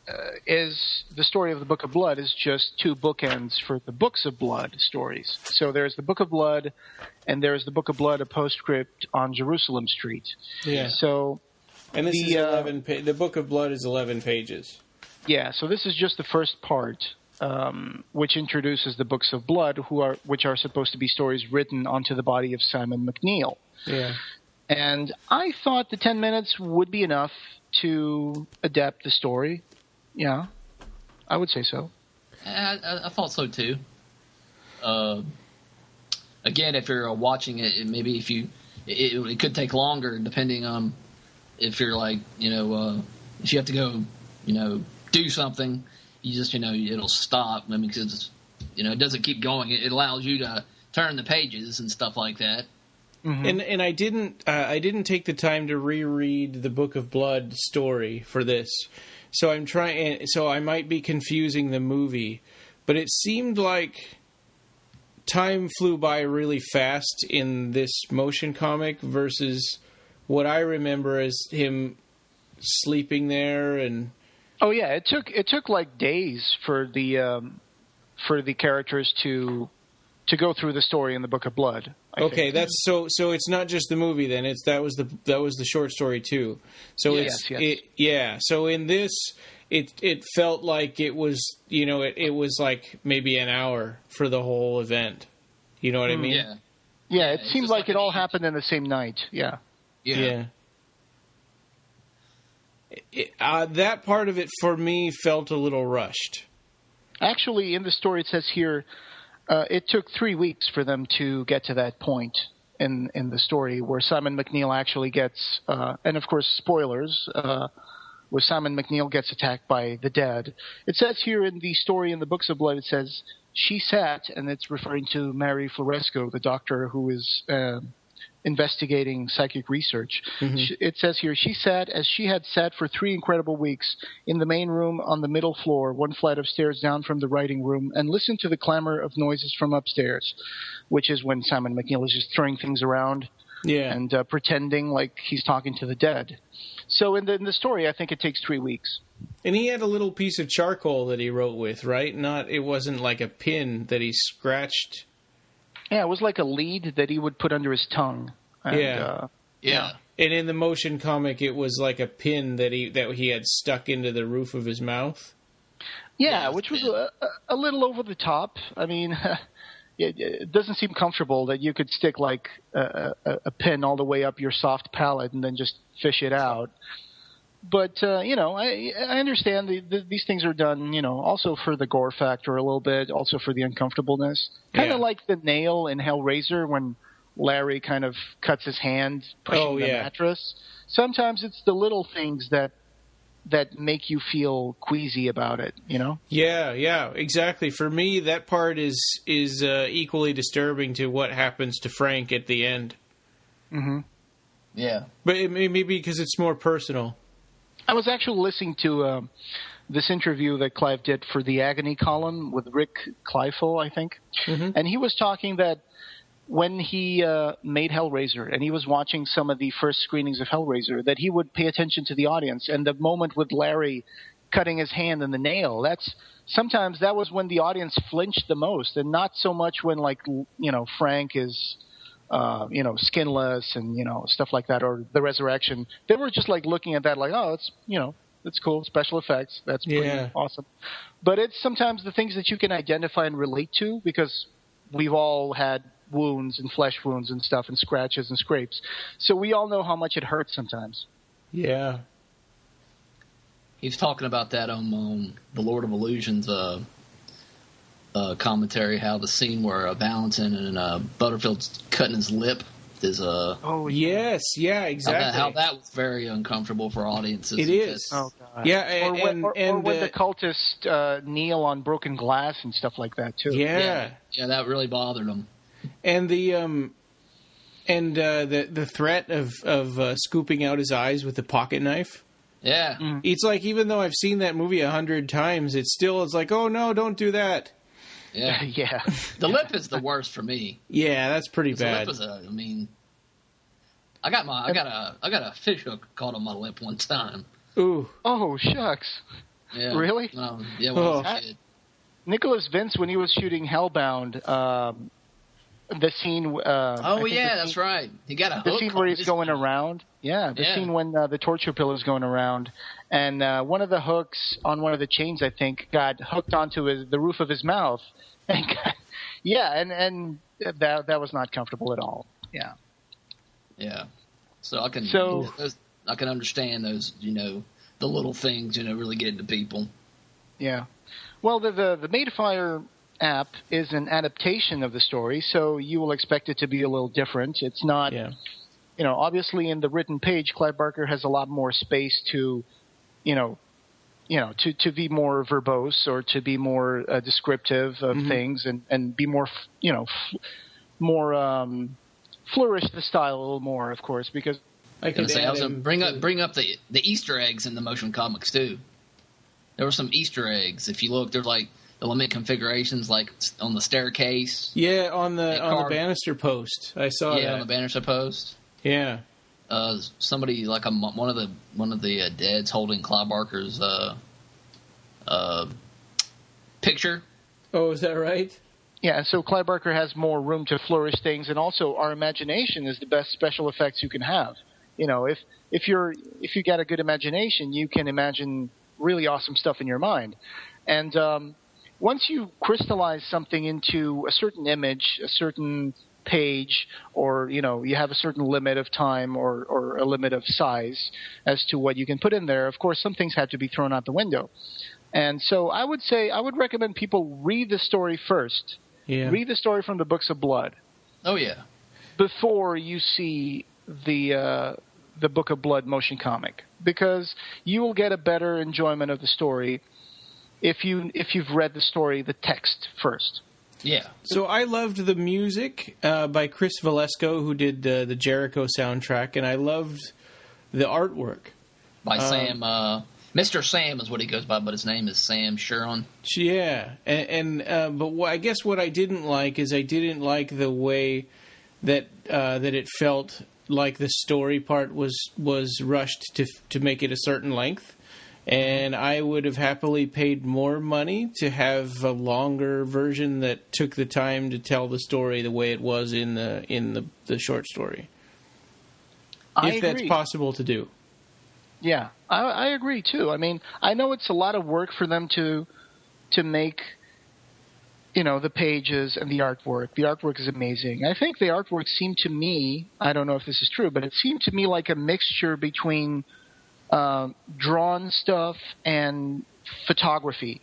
the story of the Book of Blood is just two bookends for the Books of Blood stories. So there's the Book of Blood, and there's the Book of Blood, a postscript on Jerusalem Street. Yeah. So, and this is 11. The Book of Blood is 11 pages. Yeah, so this is just the first part, which introduces the Books of Blood, which are supposed to be stories written onto the body of Simon McNeil. Yeah. And I thought the 10 minutes would be enough to adapt the story. Yeah, I would say so. I thought so too. Again, if you're watching it, maybe if it could take longer depending on if you're like, if you have to go, do something, you just, it'll stop. I mean, because, it doesn't keep going. It allows you to turn the pages and stuff like that. Mm-hmm. And I didn't take the time to reread the Book of Blood story for this. So I might be confusing the movie, but it seemed like time flew by really fast in this motion comic versus what I remember as him sleeping there. And oh yeah, it took like days for the characters to go through the story in the Book of Blood. I think. That's so it's not just the movie then. That was the short story too. So yes. So in this, it felt like it was it was like maybe an hour for the whole event. You know what I mean? Yeah. Yeah, it seemed like it all happened in the same night. Yeah. Yeah. That part of it for me felt a little rushed. Actually, in the story it says here, it took 3 weeks for them to get to that point in the story where Simon McNeil actually gets, and of course spoilers, where Simon McNeil gets attacked by the dead. It says here in the story in the Books of Blood, it says, she sat, and it's referring to Mary Floresco, the doctor who is investigating psychic research. Mm-hmm. It says here, she sat as she had sat for 3 incredible weeks in the main room on the middle floor, 1 flight of stairs down from the writing room, and listened to the clamor of noises from upstairs, which is when Simon McNeil is just throwing things around and pretending like he's talking to the dead. So in the story, I think it takes 3 weeks. And he had a little piece of charcoal that he wrote with, right? It wasn't like a pin that he scratched. Yeah, it was like a lead that he would put under his tongue. And, yeah. And in the motion comic, it was like a pin that he had stuck into the roof of his mouth. Yeah, which was a little over the top. I mean, it doesn't seem comfortable that you could stick like a pin all the way up your soft palate and then just fish it out. But, I understand these things are done, also for the gore factor a little bit, also for the uncomfortableness. Kind of like the nail in Hellraiser when Larry kind of cuts his hand pushing the mattress. Sometimes it's the little things that make you feel queasy about it, Yeah, exactly. For me, that part is equally disturbing to what happens to Frank at the end. Mm-hmm. Yeah. But it may be because it's more personal. I was actually listening to this interview that Clive did for the Agony column with Rick Kleifel, I think. Mm-hmm. And he was talking that when he made Hellraiser and he was watching some of the first screenings of Hellraiser, that he would pay attention to the audience. And the moment with Larry cutting his hand in the nail, sometimes that was when the audience flinched the most, and not so much when, like, Frank is skinless and, stuff like that, or the resurrection. They were just like looking at that like, oh, it's cool, special effects. That's pretty awesome. But it's sometimes the things that you can identify and relate to, because we've all had wounds and flesh wounds and stuff and scratches and scrapes. So we all know how much it hurts sometimes. Yeah. He's talking about that on the Lord of Illusions commentary, how the scene where Valentin and Butterfield's cutting his lip is yes, exactly. How that was very uncomfortable for audiences. It is. Oh God. Yeah, or when the cultist Neal on broken glass and stuff like that too. Yeah, that really bothered him. And the threat of scooping out his eyes with a pocket knife. Yeah, It's like, even though I've seen that movie 100 times, it's like, oh no, don't do that. Yeah, yeah. The lip is the worst for me. Yeah, that's pretty bad. The lip I got a fish hook caught on my lip one time. Ooh. Oh shucks. Yeah. Really? Yeah. Well, Nicholas Vince, when he was shooting Hellbound, The scene. That's right. He got a hook. The scene where he's going around. Yeah, the scene when the torture pillow is going around, and one of the hooks on one of the chains, I think, got hooked onto the roof of his mouth, and and that was not comfortable at all. Yeah. Yeah. So I can understand those, the little things, really getting to people. Yeah. Well, the Madefire app is an adaptation of the story, so you will expect it to be a little different. It's not, obviously in the written page, Clive Barker has a lot more space to, to be more verbose or to be more descriptive of things and be more, more flourish the style a little more, of course, because I can say also bring up the Easter eggs in the motion comics too. There were some Easter eggs. If you look, there's like element configurations, like on the staircase. Yeah, on the banister post. I saw that. Yeah, on the banister post. Yeah. Somebody like one of the deads holding Clive Barker's picture. Oh, is that right? Yeah, so Clive Barker has more room to flourish things, and also our imagination is the best special effects you can have. If you got a good imagination, you can imagine really awesome stuff in your mind. And once you crystallize something into a certain image, a certain page, or you have a certain limit of time or a limit of size as to what you can put in there, of course some things have to be thrown out the window. And so I would recommend people read the story first. Yeah. Read the story from the Books of Blood. Oh yeah. Before you see the Book of Blood motion comic, because you will get a better enjoyment of the story if you've read the story, the text first. Yeah. So I loved the music by Chris Valesco, who did the Jericho soundtrack, and I loved the artwork by Sam. Mr. Sam is what he goes by, but his name is Sam Sharon. Yeah, but I guess what I didn't like is I didn't like the way that it felt like the story part was rushed to make it a certain length, and I would have happily paid more money to have a longer version that took the time to tell the story the way it was in the short story. If that's possible to do. Yeah, I agree too. I mean, I know it's a lot of work for them to make, the pages and the artwork. The artwork is amazing. I think the artwork seemed to me, I don't know if this is true, but it seemed to me like a mixture between drawn stuff and photography.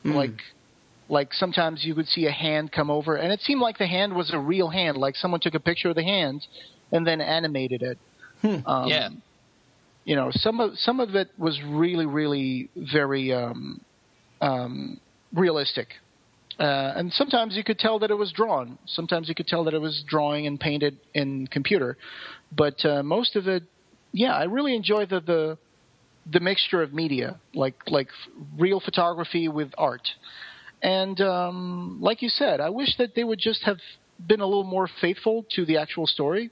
Like sometimes you would see a hand come over, and it seemed like the hand was a real hand, like someone took a picture of the hand and then animated it. Yeah. Some of it was really, really very realistic. And sometimes you could tell that it was drawn. Sometimes you could tell that it was drawing and painted in computer. But most of it, I really enjoyed the mixture of media, like real photography with art. And like you said, I wish that they would just have been a little more faithful to the actual story.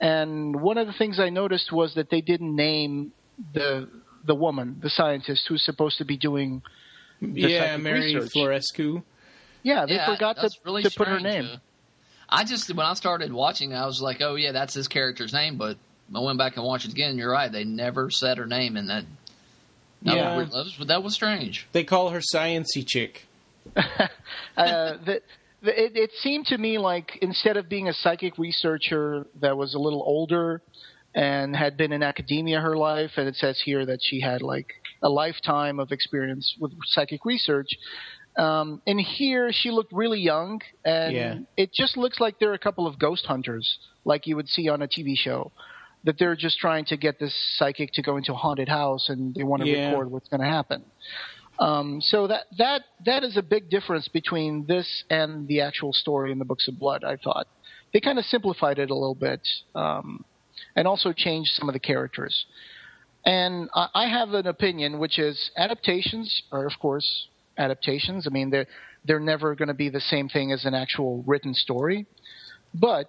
And one of the things I noticed was that they didn't name the woman, the scientist who's supposed to be doing the Mary research. Florescu. Yeah, they forgot to put her name. When I started watching, I was like, oh yeah, that's his character's name, but I went back and watched it again. You're right, they never said her name, and that was strange. They call her Science-y Chick. It seemed to me like instead of being a psychic researcher that was a little older and had been in academia her life, and it says here that she had like a lifetime of experience with psychic research, and here she looked really young, and it just looks like they're a couple of ghost hunters like you would see on a TV show, that they're just trying to get this psychic to go into a haunted house and they want to record what's going to happen. So that is a big difference between this and the actual story in the Books of Blood, I thought. They kind of simplified it a little bit, and also changed some of the characters. And I have an opinion, which is adaptations are, of course, adaptations. I mean, they're never going to be the same thing as an actual written story. But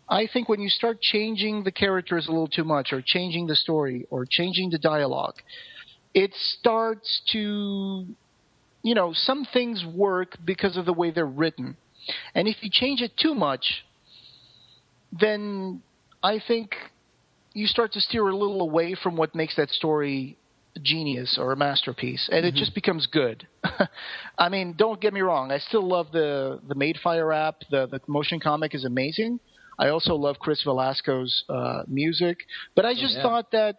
I think when you start changing the characters a little too much, or changing the story, or changing the dialogue, it starts to, some things work because of the way they're written. And if you change it too much, then I think you start to steer a little away from what makes that story a genius or a masterpiece, and it just becomes good. I mean, don't get me wrong. I still love the Madefire app. The motion comic is amazing. I also love Chris Velasco's music. But I just thought that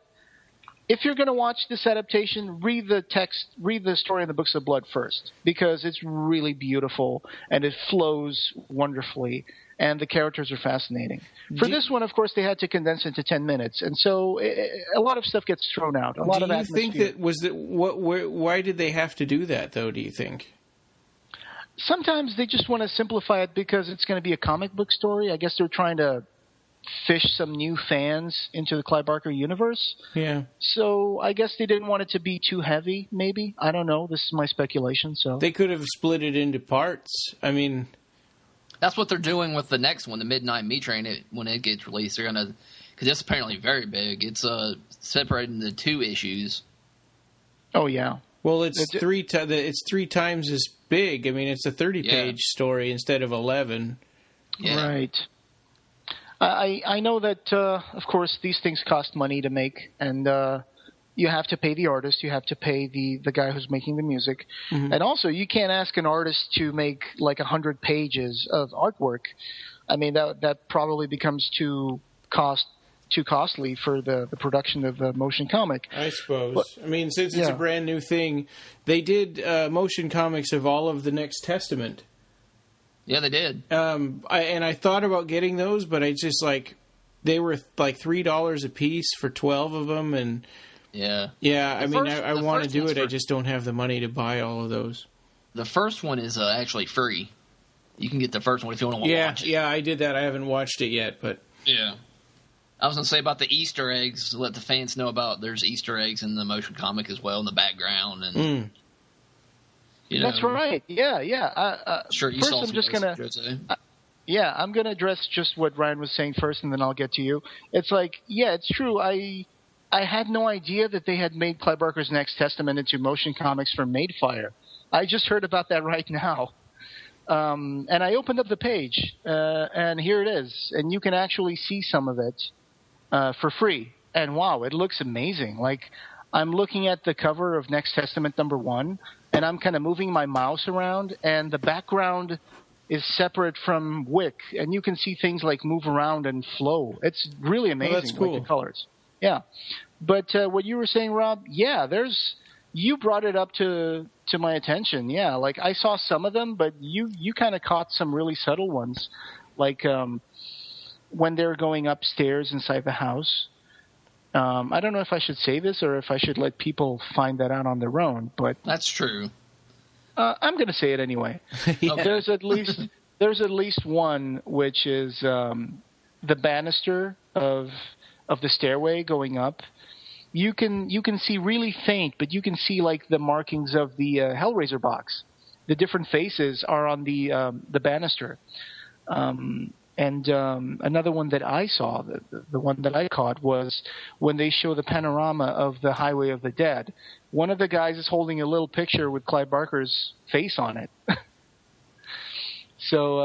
if you're going to watch this adaptation, read the story in the Books of Blood first, because it's really beautiful and it flows wonderfully, and the characters are fascinating. For this one, of course, they had to condense into 10 minutes, and so a lot of stuff gets thrown out. A lot of atmosphere. Do you think why did they have to do that, though, do you think? Sometimes they just want to simplify it because it's going to be a comic book story. I guess they're trying to fish some new fans into the Clive Barker universe. Yeah. So I guess they didn't want it to be too heavy, maybe. I don't know. This is my speculation. So they could have split it into parts. I mean, that's what they're doing with the next one, the Midnight Meat Train. When it gets released, they're gonna, because it's apparently very big. It's separated into 2 issues. Oh yeah. Well, it's 3 times as big. I mean, it's a 30-page story instead of 11. Yeah. Right. I know that, of course, these things cost money to make, and you have to pay the artist, you have to pay the guy who's making the music, and also you can't ask an artist to make like 100 pages of artwork. I mean, that probably becomes too costly for the production of the motion comic. I suppose. I mean, since it's a brand new thing, they did motion comics of all of the Next Testament. Yeah, they did. I thought about getting those, but I just they were like $3 a piece for 12 of them, and I want to do it. I just don't have the money to buy all of those. The first one is actually free. You can get the first one if you want to watch it. Yeah, I did that. I haven't watched it yet, but yeah. I was going to say about the Easter eggs, to let the fans know about there's Easter eggs in the motion comic as well in the background, and. You know, that's right. Yeah. Sure, you first, saw I'm just gonna. I'm gonna address just what Ryan was saying first, and then I'll get to you. It's like, it's true. I had no idea that they had made Clive Barker's Next Testament into motion comics for Madefire. I just heard about that right now, and I opened up the page, and here it is, and you can actually see some of it for free. And wow, it looks amazing. Like, I'm looking at the cover of Next Testament #1. And I'm kind of moving my mouse around, and the background is separate from Wick, and you can see things like move around and flow. It's really amazing. That's cool. Like the colors. Yeah. But what you were saying, Rob, you brought it up to my attention. Yeah, like I saw some of them, but you kind of caught some really subtle ones, like when they're going upstairs inside the house. I don't know if I should say this or if I should let people find that out on their own, but that's true. I'm going to say it anyway. Okay. There's at least one which is the banister of the stairway going up. You can see really faint, but you can see like the markings of the Hellraiser box. The different faces are on the banister. And another one that I saw, the one that I caught, was when they show the panorama of the Highway of the Dead. One of the guys is holding a little picture with Clive Barker's face on it. So,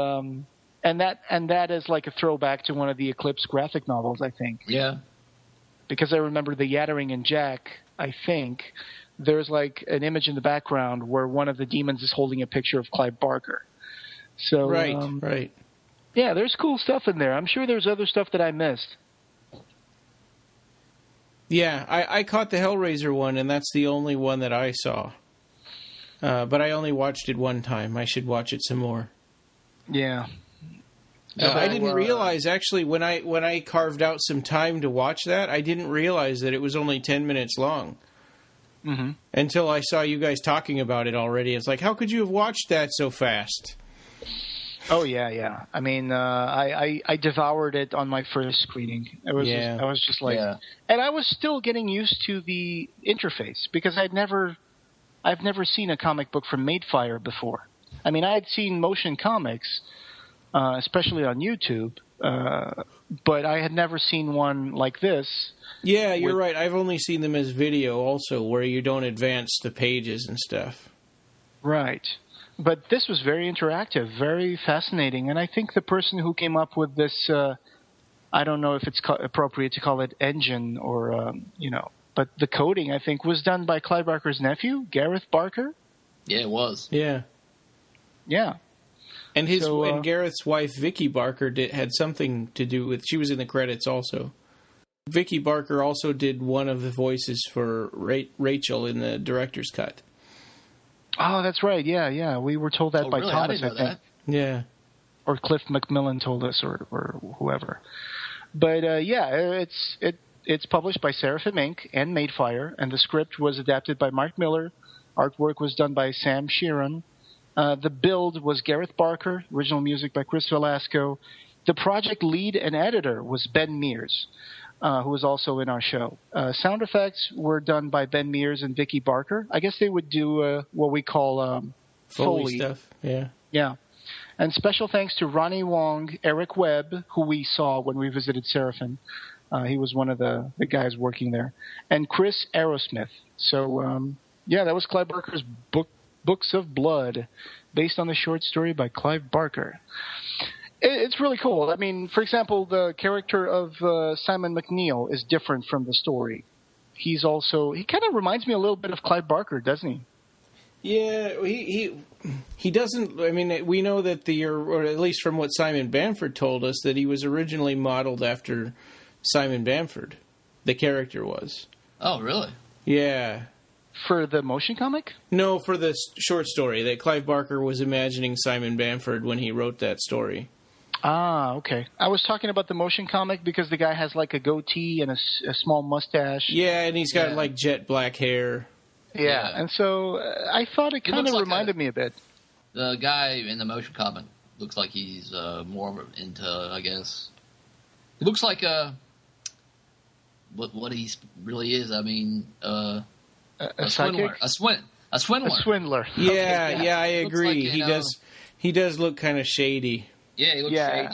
and that is like a throwback to one of the Eclipse graphic novels, I think. Yeah. Because I remember the Yattering and Jack, I think, there's like an image in the background where one of the demons is holding a picture of Clive Barker. So right. Yeah, there's cool stuff in there. I'm sure there's other stuff that I missed. Yeah, I caught the Hellraiser one, and that's the only one that I saw. But I only watched it one time. I should watch it some more. Yeah. I didn't realize, actually, when I carved out some time to watch that, I didn't realize that it was only 10 minutes long. Mm-hmm. Until I saw you guys talking about it already. It's like, how could you have watched that so fast? Oh yeah. I mean, I devoured it on my first screening. I was just like, and I was still getting used to the interface because I've never seen a comic book from Madefire before. I mean, I had seen motion comics, especially on YouTube, but I had never seen one like this. Yeah, you're right. I've only seen them as video also, where you don't advance the pages and stuff. Right. But this was very interactive, very fascinating, and I think the person who came up with this, I don't know if it's appropriate to call it engine or, but the coding, I think, was done by Clive Barker's nephew, Gareth Barker. Yeah, it was. Yeah. Yeah. And and Gareth's wife, Vicky Barker, had something to do with... She was in the credits also. Vicky Barker also did one of the voices for Rachel in the director's cut. Oh, that's right. Yeah. We were told that by really? Thomas, I didn't know think. that. Yeah. Or Cliff McMillan told us, or whoever. But, it's published by Seraphim Inc. and Madefire, and the script was adapted by Mark Miller. Artwork was done by Sam Sheeran. The build was Gareth Barker, original music by Chris Velasco. The project lead and editor was Ben Mears, who was also in our show. Sound effects were done by Ben Mears and Vicky Barker. I guess they would do what we call Foley stuff. Yeah. Yeah. And special thanks to Ronnie Wong, Eric Webb, who we saw when we visited Seraphim. He was one of the guys working there. And Chris Aerosmith. So, that was Clive Barker's Books of Blood, based on the short story by Clive Barker. It's really cool. I mean, for example, the character of Simon McNeil is different from the story. He kind of reminds me a little bit of Clive Barker, doesn't he? Yeah, he doesn't. I mean, we know that or at least from what Simon Bamford told us, that he was originally modeled after Simon Bamford. The character was. Oh, really? Yeah. For the motion comic? No, for the short story. That Clive Barker was imagining Simon Bamford when he wrote that story. Ah, okay. I was talking about the motion comic because the guy has like a goatee and a small mustache. Yeah, and he's got like jet black hair. Yeah, and so I thought it kind of reminded me a bit. The guy in the motion comic looks like he's more into, I guess... He looks like what he really is. I mean... A swindler. A swindler. A swindler. Yeah, Okay, yeah, I agree. Like, he does look kind of shady. Yeah, he looks shady.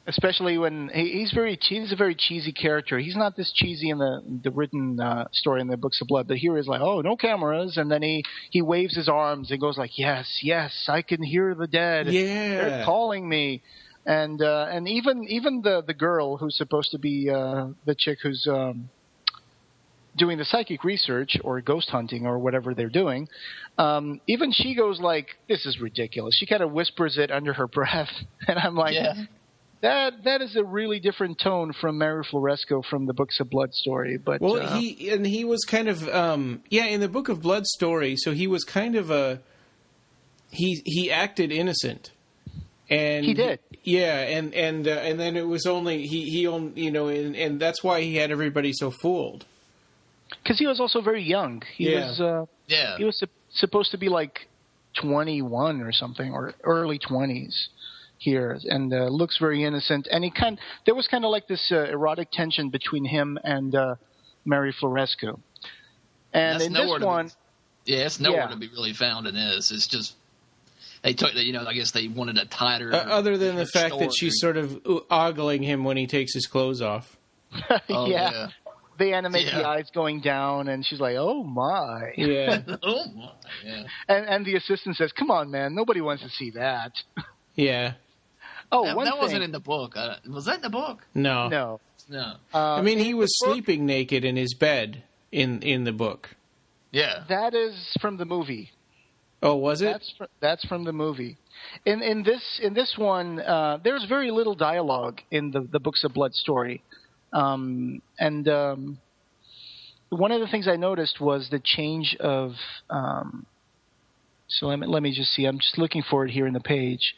Especially when he's a very cheesy character. He's not this cheesy in the written story in the Books of Blood, but here he's like, oh, no cameras, and then he waves his arms and goes like, yes, I can hear the dead. Yeah, they're calling me. And even the girl who's supposed to be the chick who's doing the psychic research or ghost hunting or whatever they're doing, even she goes like, this is ridiculous. She kind of whispers it under her breath, and I'm like, that is a really different tone from Mary Floresco from the Books of Blood story. But he was kind of in the Book of Blood story. So he was kind of he acted innocent. And he did, and then it was only he only and that's why he had everybody so fooled. Because he was also very young. He was supposed to be like 21 or something, or early 20s here, and looks very innocent. And there was kind of like this erotic tension between him and Mary Floresco. And in this one, it's nowhere to be really found in this. It's just. They took that, I guess they wanted a tighter. Other than the fact that she's sort of ogling him when he takes his clothes off. Yeah. They animate the eyes going down, and she's like, "Oh my!" Yeah. Oh my! Yeah. And the assistant says, "Come on, man, nobody wants to see that." Yeah. Oh, that wasn't in the book. Was that in the book? No. I mean, he was sleeping naked in his bed in the book. Yeah. That is from the movie. Oh, was it? That's from the movie. In this one, there's very little dialogue in the Books of Blood story, and one of the things I noticed was the change of. So let me just see. I'm just looking for it here in the page.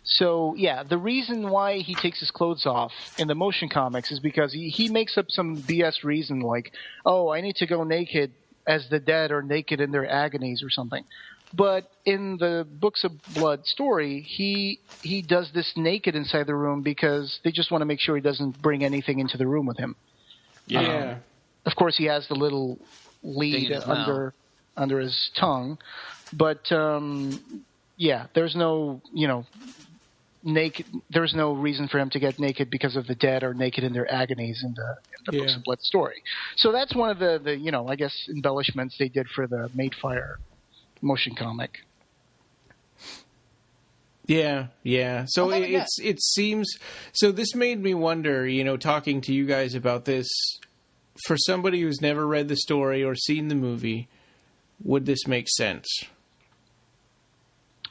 So yeah, the reason why he takes his clothes off in the motion comics is because he makes up some BS reason like, oh, I need to go naked as the dead are naked in their agonies or something. But in the Books of Blood story, he does this naked inside the room because they just want to make sure he doesn't bring anything into the room with him. Yeah. Of course, he has the little lead under his tongue, but there's no naked. There's no reason for him to get naked because of the dead or naked in their agonies in the Books of Blood story. So that's one of the I guess embellishments they did for the Madefire motion comic. Yeah. So it seems. So this made me wonder. Talking to you guys about this, for somebody who's never read the story or seen the movie, would this make sense?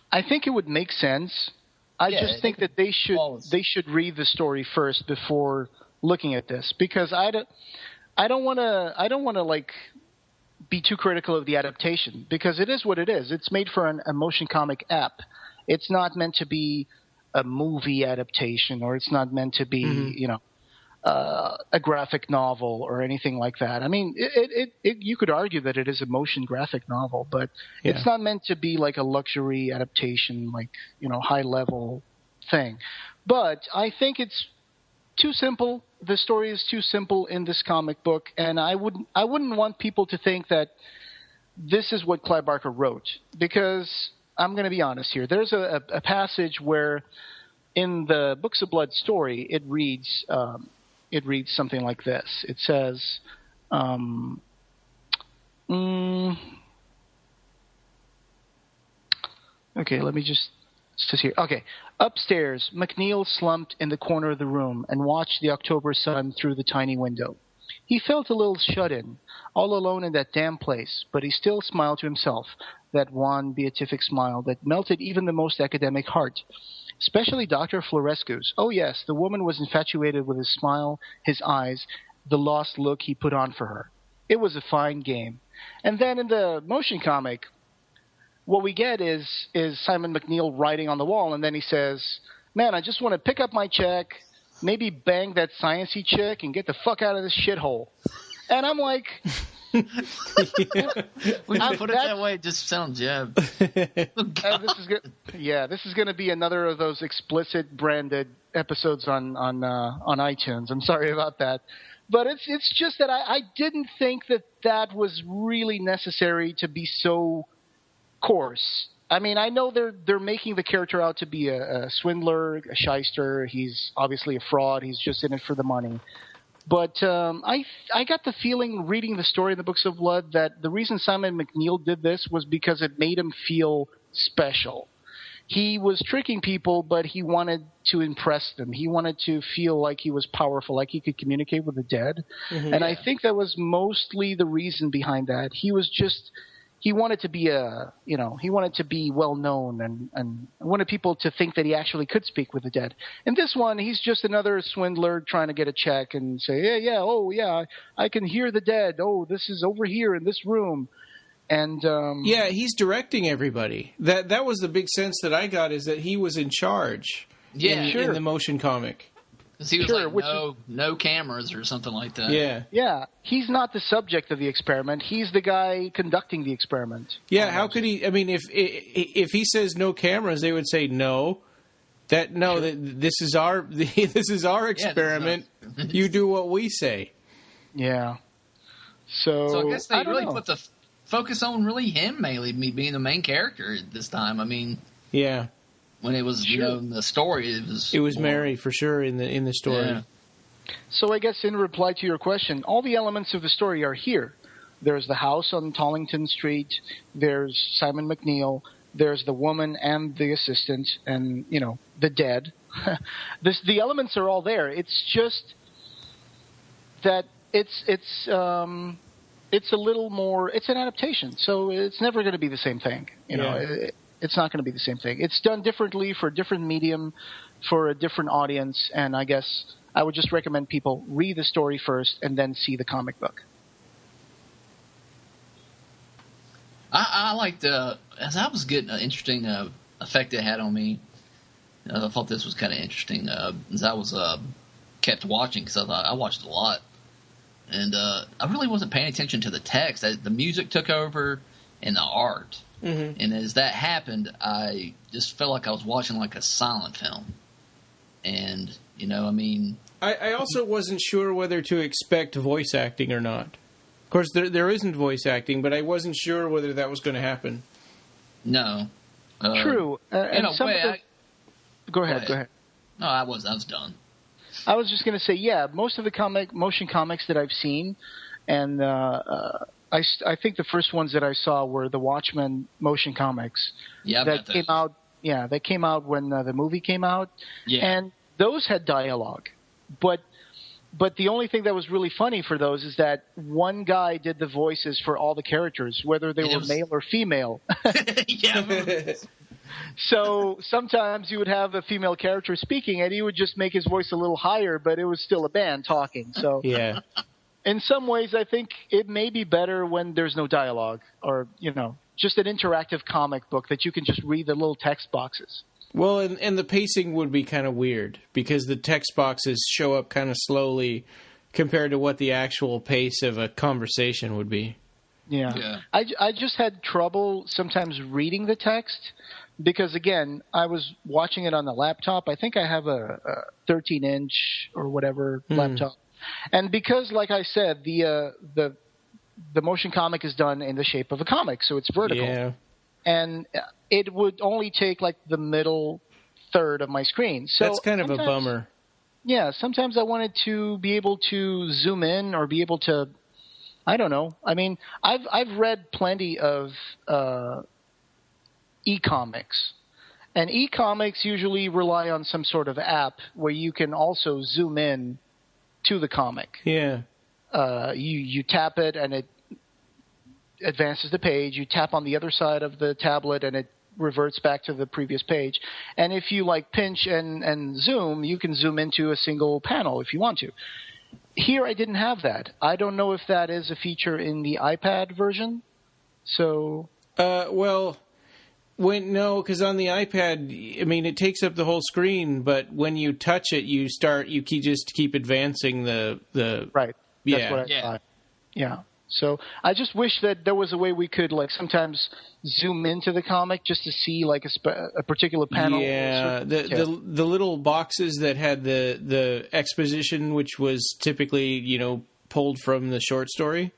I think it would make sense. I just think that they should read the story first before looking at this, because I don't want to like be too critical of the adaptation, because it is what it is. It's made for a motion comic app. It's not meant to be a movie adaptation, or it's not meant to be a graphic novel or anything like that. I mean, you could argue that it is a motion graphic novel, but it's not meant to be like a luxury adaptation, like, high level thing. But I think it's too simple. The story is too simple in this comic book, and I wouldn't want people to think that this is what Clive Barker wrote, because I'm going to be honest here. There's a passage where in the Books of Blood story, it reads something like this. It says, okay, let me just, it says here. Okay. Upstairs, McNeil slumped in the corner of the room and watched the October sun through the tiny window. He felt a little shut in, all alone in that damn place, but he still smiled to himself, that wan, beatific smile that melted even the most academic heart. Especially Dr. Florescu's. Oh yes, the woman was infatuated with his smile, his eyes, the lost look he put on for her. It was a fine game. And then in the motion comic, what we get is Simon McNeil writing on the wall, and then he says, man, I just want to pick up my check, maybe bang that sciencey chick, and get the fuck out of this shithole. And I'm like... When you put it that way, it just sounds, this is going to be another of those explicit branded episodes on iTunes. I'm sorry about that, but it's just that I didn't think that was really necessary to be so coarse. I mean, I know they're making the character out to be a swindler, a shyster. He's obviously a fraud. He's just in it for the money. But I got the feeling, reading the story in the Books of Blood, that the reason Simon McNeil did this was because it made him feel special. He was tricking people, but he wanted to impress them. He wanted to feel like he was powerful, like he could communicate with the dead. Mm-hmm, and I think that was mostly the reason behind that. He wanted to be he wanted to be well known and wanted people to think that he actually could speak with the dead. In this one, he's just another swindler trying to get a check and say, I can hear the dead. Oh, this is over here in this room. And he's directing everybody. That was the big sense that I got, is that he was in charge. In the motion comic. Because he was no cameras or something like that. Yeah. He's not the subject of the experiment. He's the guy conducting the experiment. Yeah, almost. How could he? I mean, if he says no cameras, they would say no. This is our experiment. You do what we say. Yeah. So I guess they really put the focus on really him mainly, me being the main character this time. I mean, yeah. When it was, in the story, it was Mary for sure in the story. Yeah. So I guess in reply to your question, all the elements of the story are here. There's the house on Tollington Street. There's Simon McNeil. There's the woman and the assistant, and the dead. The elements are all there. It's just that it's a little more. It's an adaptation, so it's never going to be the same thing. It's not going to be the same thing. It's done differently for a different medium, for a different audience, and I guess I would just recommend people read the story first and then see the comic book. I liked, as I was getting an interesting effect it had on me, I thought this was kind of interesting as I was kept watching, because I watched a lot. And I really wasn't paying attention to the text. The music took over and the art. Mm-hmm. And as that happened, I just felt like I was watching like a silent film. And, I also wasn't sure whether to expect voice acting or not. Of course, there isn't voice acting, but I wasn't sure whether that was going to happen. No. True. Go ahead. Go ahead. No, I was done. I was just going to say, most of the motion comics that I've seen, and I think the first ones that I saw were the Watchmen motion comics that came out that came out when the movie came out. Yeah. And those had dialogue. But the only thing that was really funny for those is that one guy did the voices for all the characters, whether they were male or female. Yeah. So sometimes you would have a female character speaking, and he would just make his voice a little higher, but it was still a band talking. So yeah. In some ways, I think it may be better when there's no dialogue, or just an interactive comic book that you can just read the little text boxes. Well, and the pacing would be kind of weird because the text boxes show up kind of slowly compared to what the actual pace of a conversation would be. Yeah. I just had trouble sometimes reading the text because, again, I was watching it on the laptop. I think I have a 13-inch or whatever laptop. And because, like I said, the motion comic is done in the shape of a comic, so it's vertical. Yeah. And it would only take like the middle third of my screen. So that's kind of a bummer. Yeah, sometimes I wanted to be able to zoom in or be able to, I don't know. I mean, I've read plenty of e-comics. And e-comics usually rely on some sort of app where you can also zoom in to the comic. Yeah. You tap it and it advances the page. You tap on the other side of the tablet and it reverts back to the previous page. And if you pinch and zoom, you can zoom into a single panel if you want to. Here I didn't have that. I don't know if that is a feature in the iPad version. So no, because on the iPad, I mean, it takes up the whole screen, but when you touch it, you just keep advancing the right. That's yeah. what I thought. Yeah. So I just wish that there was a way we could sometimes zoom into the comic just to see a particular panel. Yeah, the little boxes that had the exposition, which was typically pulled from the short story.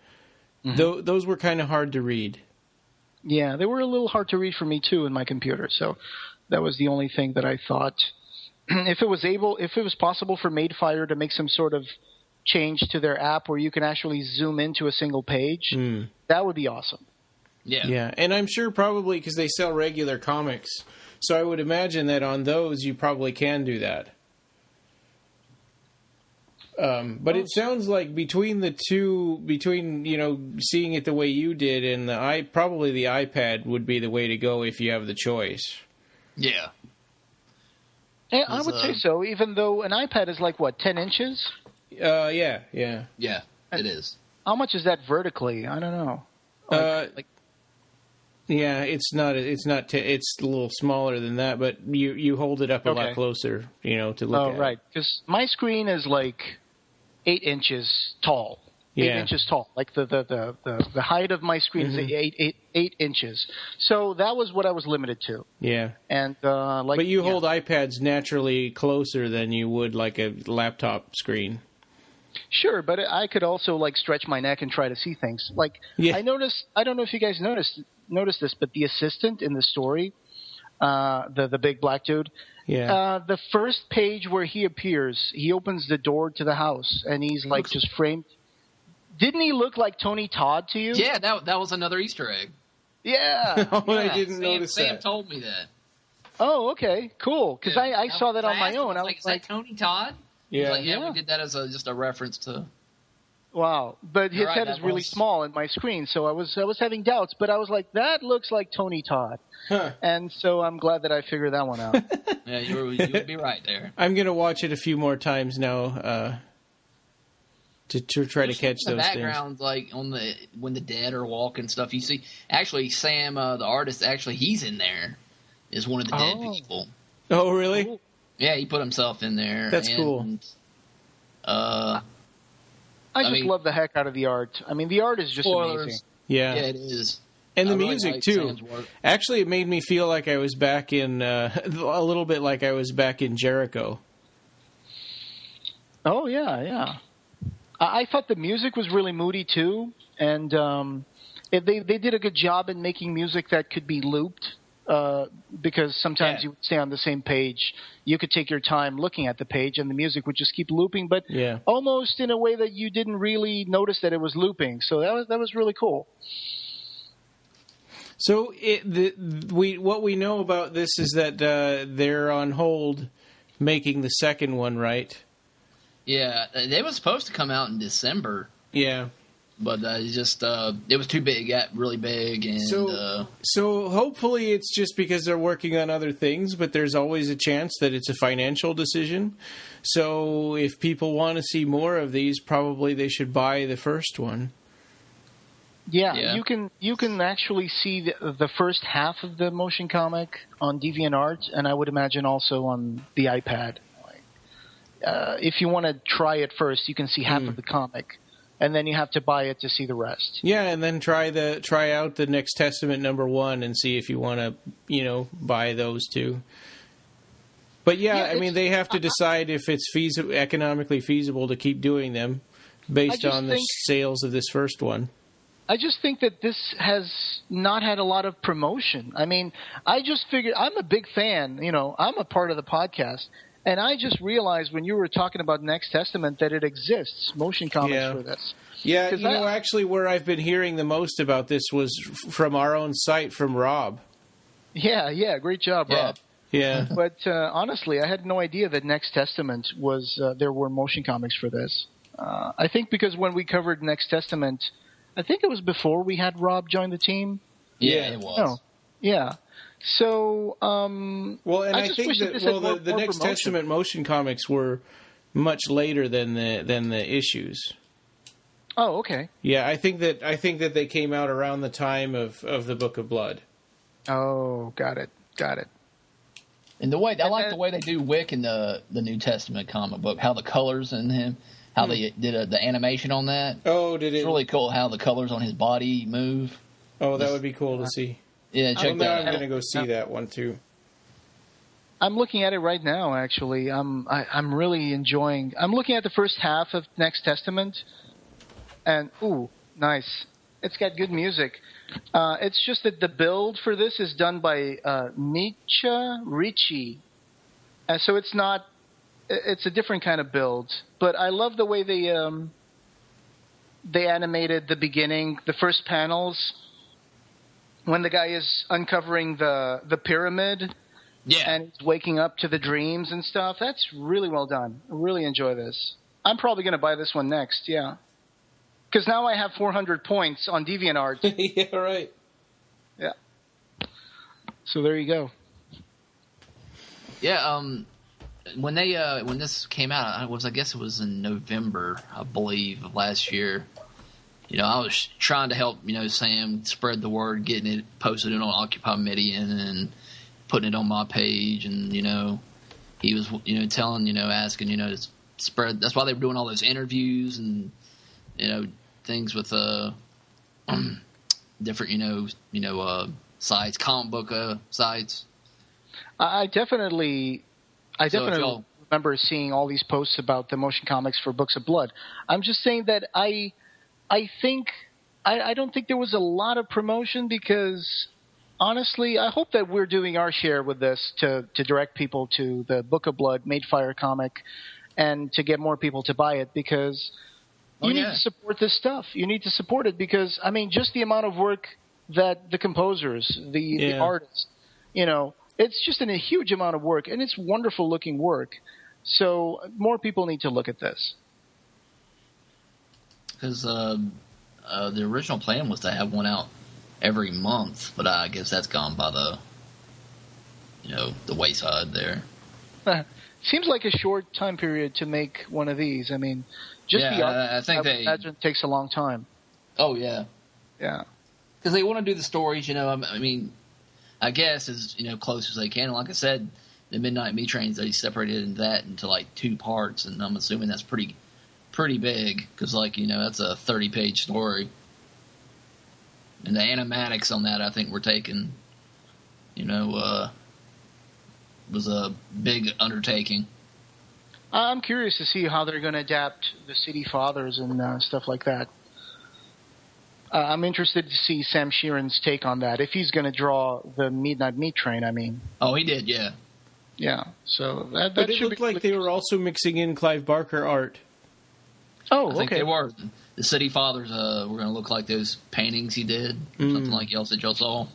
Mm-hmm. Those were kind of hard to read. Yeah, they were a little hard to read for me too in my computer. So that was the only thing that I thought, if it was possible for Madefire to make some sort of change to their app where you can actually zoom into a single page, that would be awesome. Yeah, and I'm sure probably because they sell regular comics, so I would imagine that on those you probably can do that. But it sounds like between the two, seeing it the way you did and probably the iPad would be the way to go if you have the choice. Yeah. Yeah, I would say so, even though an iPad is 10 inches? Yeah. Yeah, it is. How much is that vertically? I don't know. Yeah, it's not. It's a little smaller than that, but you hold it up a lot closer, to look at. Oh, right. Because my screen is 8 inches tall. 8 inches tall. The height of my screen is 8 inches. So that was what I was limited to. Yeah. And but you hold iPads naturally closer than you would a laptop screen. Sure, but I could also stretch my neck and try to see things. I noticed. I don't know if you guys noticed this, but the assistant in the story, the big black dude. Yeah. The first page where he appears, he opens the door to the house, and he's just framed. Didn't he look like Tony Todd to you? Yeah, that was another Easter egg. Yeah. I didn't notice that. Sam told me that. Oh, okay, cool. Because I saw that on my own. I was is that Tony Todd? Yeah. We did that as just a reference to. Wow, but his head is really small in my screen, so I was having doubts, but I was like, that looks like Tony Todd, and so I'm glad that I figured that one out. Yeah, you would be right there. I'm gonna watch it a few more times now to try to catch those backgrounds, things. When the dead are walking stuff, you see. Actually, Sam, the artist, he's in there. Is one of the dead people. Oh, really? Cool. Yeah, he put himself in there. That's cool. I just love the heck out of the art. I mean, the art is just amazing. Yeah, it is. And the music, too. Actually, it made me feel like I was back in, a little bit like I was back in Jericho. Oh, yeah. I thought the music was really moody, too. And they did a good job in making music that could be looped. Because sometimes you would stay on the same page. You could take your time looking at the page, and the music would just keep looping, but almost in a way that you didn't really notice that it was looping. So that was really cool. So what we know about this is that they're on hold making the second one, right? Yeah, they were supposed to come out in December. Yeah. But it was too big. It got really big. And, so hopefully it's just because they're working on other things, but there's always a chance that it's a financial decision. So if people want to see more of these, probably they should buy the first one. Yeah. You can actually see the first half of the motion comic on DeviantArt, and I would imagine also on the iPad. If you want to try it first, you can see half of the comic. And then you have to buy it to see the rest. Yeah, and then try out the Next Testament #1 and see if you want to, buy those two. But I mean, they have to decide if it's economically feasible to keep doing them based on the sales of this first one. I just think that this has not had a lot of promotion. I mean, I just figured I'm a big fan. I'm a part of the podcast. And I just realized when you were talking about Next Testament that it exists, motion comics for this. Yeah, actually where I've been hearing the most about this was from our own site, from Rob. Yeah, great job, Rob. Yeah. But honestly, I had no idea that Next Testament there were motion comics for this. I think because when we covered Next Testament, I think it was before we had Rob join the team. Yeah, it was. No. Yeah. So, I think that the Next Testament motion comics were much later than the issues. Oh, okay. Yeah, I think that they came out around the time of the Book of Blood. Oh, got it. And I like the way they do Wick in the New Testament comic book. How the colors in him, how they did the animation on that. Oh, did it? It's really cool how the colors on his body move. Oh, that would be cool to see. Yeah, check that out. I'm going to go see that one too. I'm looking at it right now. Actually, I'm really enjoying. I'm looking at the first half of Next Testament, and nice. It's got good music. It's just that the build for this is done by Micha Ricci, and so it's not. It's a different kind of build, but I love the way they animated the beginning, the first panels. When the guy is uncovering the pyramid and he's waking up to the dreams and stuff, that's really well done. I really enjoy this. I'm probably going to buy this one next, yeah. Because now I have 400 points on DeviantArt. Yeah, right. Yeah. So there you go. Yeah, when this came out, I guess it was in November, I believe, of last year. I was trying to help, Sam spread the word, getting it posted on Occupy Midian and putting it on my page. And, he was, telling, asking, to spread. That's why they were doing all those interviews and, things with different, sites, comic book sites. I definitely remember seeing all these posts about the motion comics for Books of Blood. I'm just saying that I don't think there was a lot of promotion because, honestly, I hope that we're doing our share with this to direct people to the Book of Blood Madefire comic and to get more people to buy it because you need to support this stuff. You need to support it because, I mean, just the amount of work that the composers, the artists, it's just a huge amount of work and it's wonderful looking work. So more people need to look at this. Because the original plan was to have one out every month, but I guess that's gone by the wayside there. Seems like a short time period to make one of these. I mean, just the art, I think I imagine it takes a long time. Oh, yeah. Yeah. Because they want to do the stories, I mean, I guess as, close as they can. And like I said, the Midnight Meat Trains, they separated into like 2 parts, and I'm assuming that's pretty big because, that's a 30-page story. And the animatics on that, I think, were taken, was a big undertaking. I'm curious to see how they're going to adapt the City Fathers and stuff like that. I'm interested to see Sam Sheeran's take on that, if he's going to draw the Midnight Meat Train, I mean. Oh, he did, yeah. Yeah, so that but it looked like they were also mixing in Clive Barker art. Oh, I think they were. The City Fathers were going to look like those paintings he did, something like y'all said y'all saw.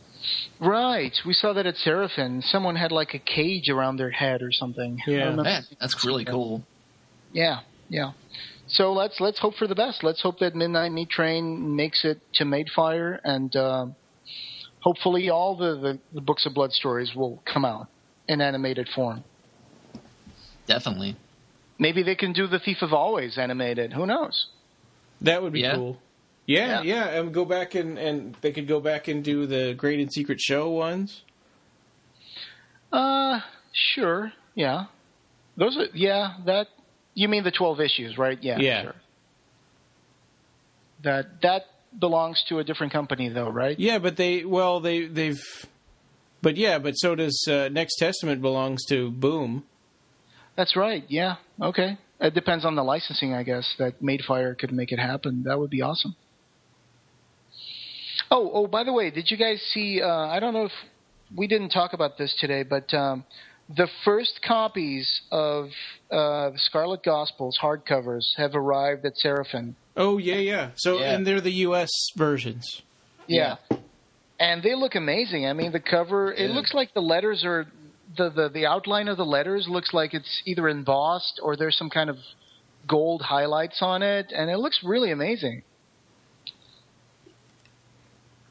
Right. We saw that at Seraphin. Someone had like a cage around their head or something. Yeah, that's really cool. Yeah. So let's hope for the best. Let's hope that Midnight Meat Train makes it to Madefire, and hopefully all the Books of Blood stories will come out in animated form. Definitely. Maybe they can do The Thief of Always animated. Who knows? That would be cool. Yeah, and go back and they could go back and do the Great and Secret Show ones. Sure. Yeah. Those are that. You mean the 12 issues, right? Yeah. Sure. That belongs to a different company, though, right? Yeah, but but so does Next Testament belongs to Boom. That's right. Yeah. Okay. It depends on the licensing, I guess. That Madefire could make it happen. That would be awesome. Oh. By the way, did you guys see? I don't know if we didn't talk about this today, but. The first copies of the Scarlet Gospels hardcovers have arrived at Seraphin. Oh, yeah. So, and they're the U.S. versions. Yeah. And they look amazing. I mean, the cover, it looks like the letters are, the outline of the letters looks like it's either embossed or there's some kind of gold highlights on it, and it looks really amazing.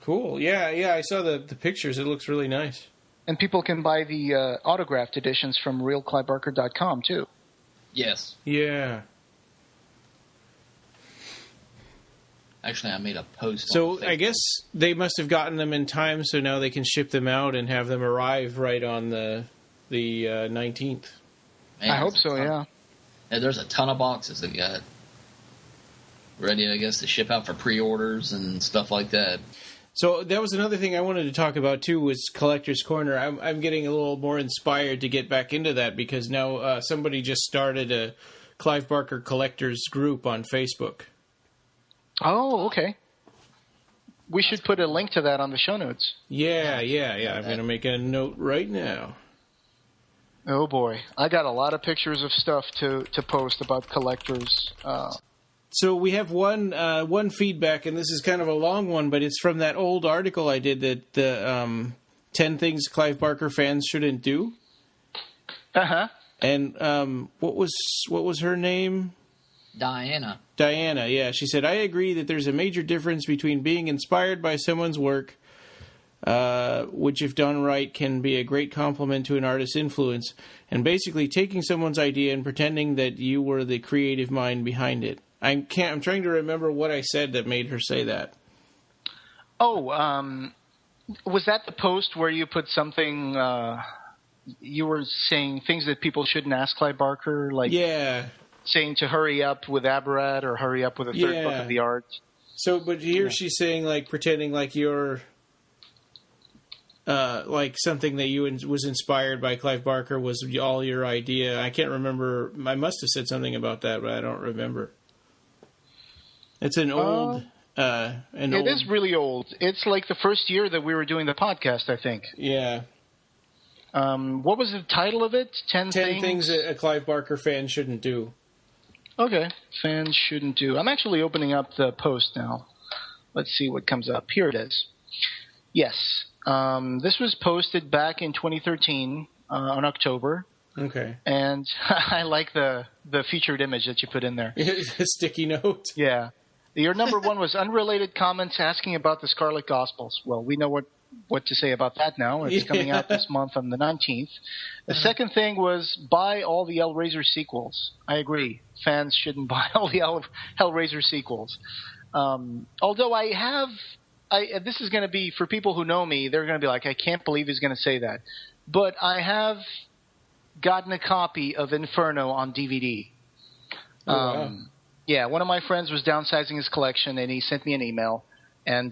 Cool. Yeah, I saw the pictures. It looks really nice. And people can buy the autographed editions from realclivebarker.com, too. Yes. Yeah. Actually, I made a post. So I guess they must have gotten them in time, so now they can ship them out and have them arrive right on the 19th. Man, I hope so, yeah. There's a ton of boxes that got ready, I guess, to ship out for pre-orders and stuff like that. So that was another thing I wanted to talk about, too, was Collector's Corner. I'm getting a little more inspired to get back into that because now somebody just started a Clive Barker Collectors group on Facebook. Oh, okay. We should put a link to that on the show notes. Yeah. I'm going to make a note right now. Oh, boy. I got a lot of pictures of stuff to post about collectors. So we have one feedback, and this is kind of a long one, but it's from that old article I did that the 10 things Clive Barker fans shouldn't do. Uh-huh. And what was her name? Diana, yeah. She said, I agree that there's a major difference between being inspired by someone's work, which if done right can be a great compliment to an artist's influence, and basically taking someone's idea and pretending that you were the creative mind behind it. I'm trying to remember what I said that made her say that. Oh, was that the post where you put something? You were saying things that people shouldn't ask Clive Barker, like saying to hurry up with Aberrat or hurry up with a third book of the art. So, but here she's saying like pretending like you're like something that you was inspired by Clive Barker was all your idea. I can't remember. I must have said something about that, but I don't remember. It's an old... It is really old. It's like the first year that we were doing the podcast, I think. Yeah. What was the title of it? 10 things that a Clive Barker fan shouldn't do. Okay. Fans shouldn't do. I'm actually opening up the post now. Let's see what comes up. Here it is. Yes. This was posted back in 2013 on October. Okay. And I like the featured image that you put in there. A sticky note. Yeah. Your number one was unrelated comments asking about the Scarlet Gospels. Well, we know what to say about that now. It's coming out this month on the 19th. The second thing was buy all the Hellraiser sequels. I agree. Fans shouldn't buy all the Hellraiser sequels. Although this is going to be, for people who know me, they're going to be like, I can't believe he's going to say that. But I have gotten a copy of Inferno on DVD. Wow. Yeah, one of my friends was downsizing his collection, and he sent me an email, and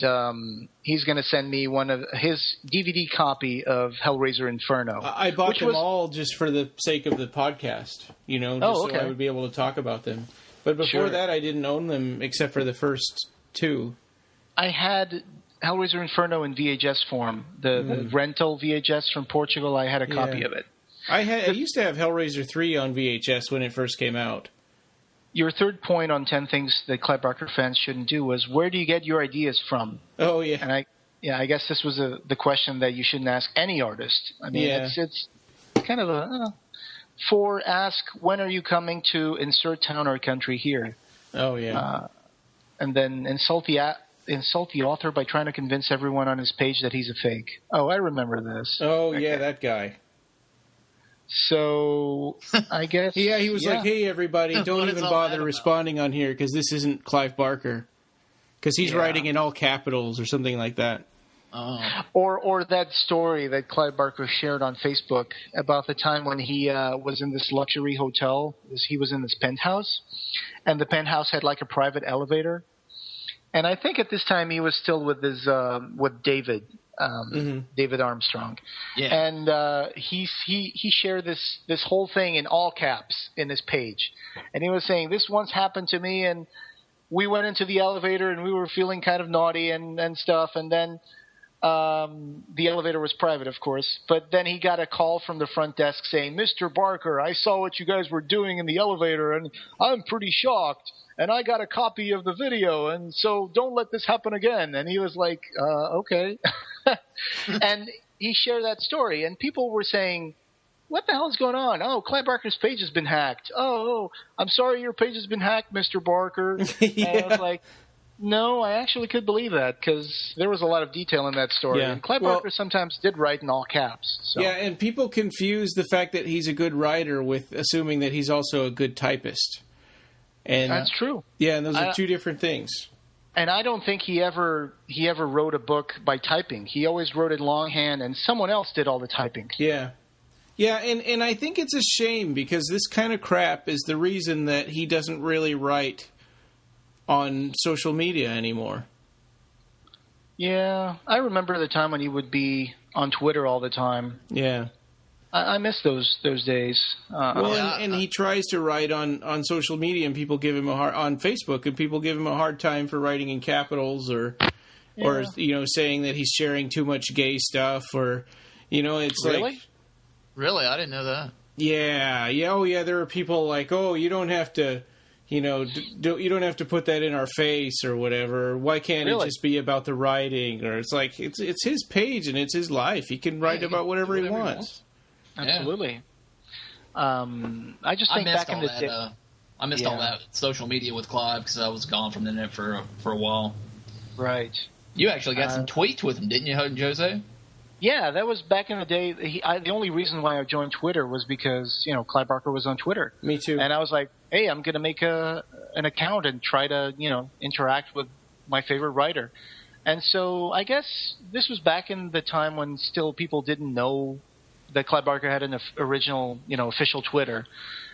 he's going to send me one of his DVD copy of Hellraiser Inferno. I bought them all just for the sake of the podcast, so I would be able to talk about them. But before that, I didn't own them except for the first two. I had Hellraiser Inferno in VHS form, the rental VHS from Portugal. I had a copy of it. I used to have Hellraiser 3 on VHS when it first came out. Your third point on 10 things that Clive Barker fans shouldn't do was, where do you get your ideas from? Oh, yeah. And I guess this was the question that you shouldn't ask any artist. I mean, it's kind of ask, when are you coming to insert town or country here? Oh, yeah. And then insult the author by trying to convince everyone on his page that he's a fake. Oh, I remember this. Oh, okay. Yeah, that guy. So, I guess... yeah, he was like, hey, everybody, don't even bother responding on here because this isn't Clive Barker. Because he's writing in all capitals or something like that. Oh. Or that story that Clive Barker shared on Facebook about the time when he was in this luxury hotel. He was in this penthouse, and the penthouse had like a private elevator. And I think at this time he was still with his with David. David Armstrong, and he shared this whole thing in all caps in his page, and he was saying, this once happened to me, and we went into the elevator and we were feeling kind of naughty and stuff, and then the elevator was private, of course, but then he got a call from the front desk saying, Mr. Barker, I saw what you guys were doing in the elevator, and I'm pretty shocked. And I got a copy of the video, and so don't let this happen again. And he was like, okay. And he shared that story, and people were saying, what the hell is going on? Oh, Clive Barker's page has been hacked. Oh, I'm sorry your page has been hacked, Mr. Barker. And I was like, no, I actually could believe that, because there was a lot of detail in that story. Yeah. And Clive Barker sometimes did write in all caps. So. Yeah, and people confuse the fact that he's a good writer with assuming that he's also a good typist. And that's true. Yeah, and those are two different things. And I don't think he ever wrote a book by typing. He always wrote it longhand, and someone else did all the typing. Yeah. Yeah, and I think it's a shame, because this kind of crap is the reason that he doesn't really write on social media anymore. Yeah, I remember the time when he would be on Twitter all the time. Yeah. I miss those days. And he tries to write on social media, and people give him on Facebook, and people give him a hard time for writing in capitals, or saying that he's sharing too much gay stuff, or it's really? like, really, I didn't know that. Yeah, oh yeah, there are people like, oh, you don't have to, you don't have to put that in our face or whatever. Why can't it just be about the writing? Or it's like it's his page and it's his life. He can write about whatever he wants. Absolutely. I just think back in the day, I missed all that social media with Clive because I was gone from the net for a while. Right. You actually got some tweets with him, didn't you, Jose? Yeah, that was back in the day. The only reason why I joined Twitter was because Clive Barker was on Twitter. Me too. And I was like, hey, I'm going to make an account and try to interact with my favorite writer. And so I guess this was back in the time when still people didn't know that Clive Barker had an original, official Twitter.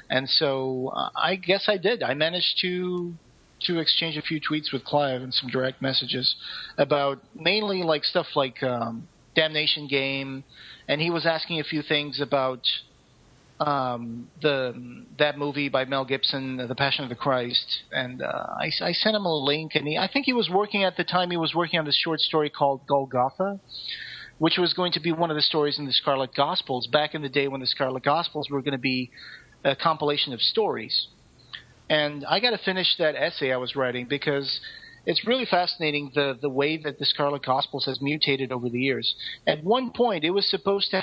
And so I guess I did. I managed to exchange a few tweets with Clive and some direct messages about mainly like stuff like Damnation Game. And he was asking a few things about that movie by Mel Gibson, The Passion of the Christ. And I sent him a link. And I think he was working on this short story called Golgotha, which was going to be one of the stories in the Scarlet Gospels back in the day when the Scarlet Gospels were going to be a compilation of stories. And I got to finish that essay I was writing because it's really fascinating the way that the Scarlet Gospels has mutated over the years. At one point, it was supposed to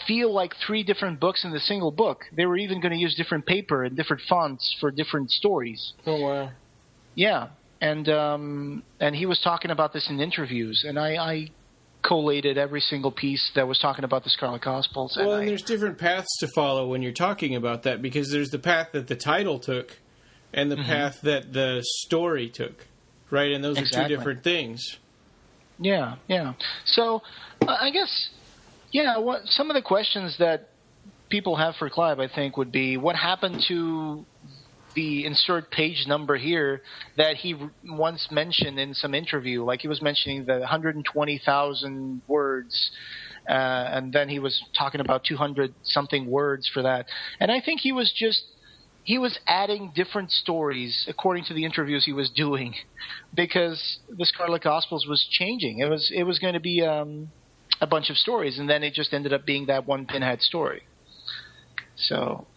feel like 3 different books in the single book. They were even going to use different paper and different fonts for different stories. Oh, wow. Yeah. And he was talking about this in interviews, and I collated every single piece that was talking about the Scarlet Gospels. Well, and there's different paths to follow when you're talking about that, because there's the path that the title took and the path that the story took, right? And those are 2 different things. Yeah. So I guess, some of the questions that people have for Clive, I think, would be what happened to the insert page number here that he once mentioned in some interview. Like he was mentioning the 120,000 words, and then he was talking about 200-something words for that. And I think he was adding different stories according to the interviews he was doing, because the Scarlet Gospels was changing. It was going to be a bunch of stories, and then it just ended up being that one pinhead story. So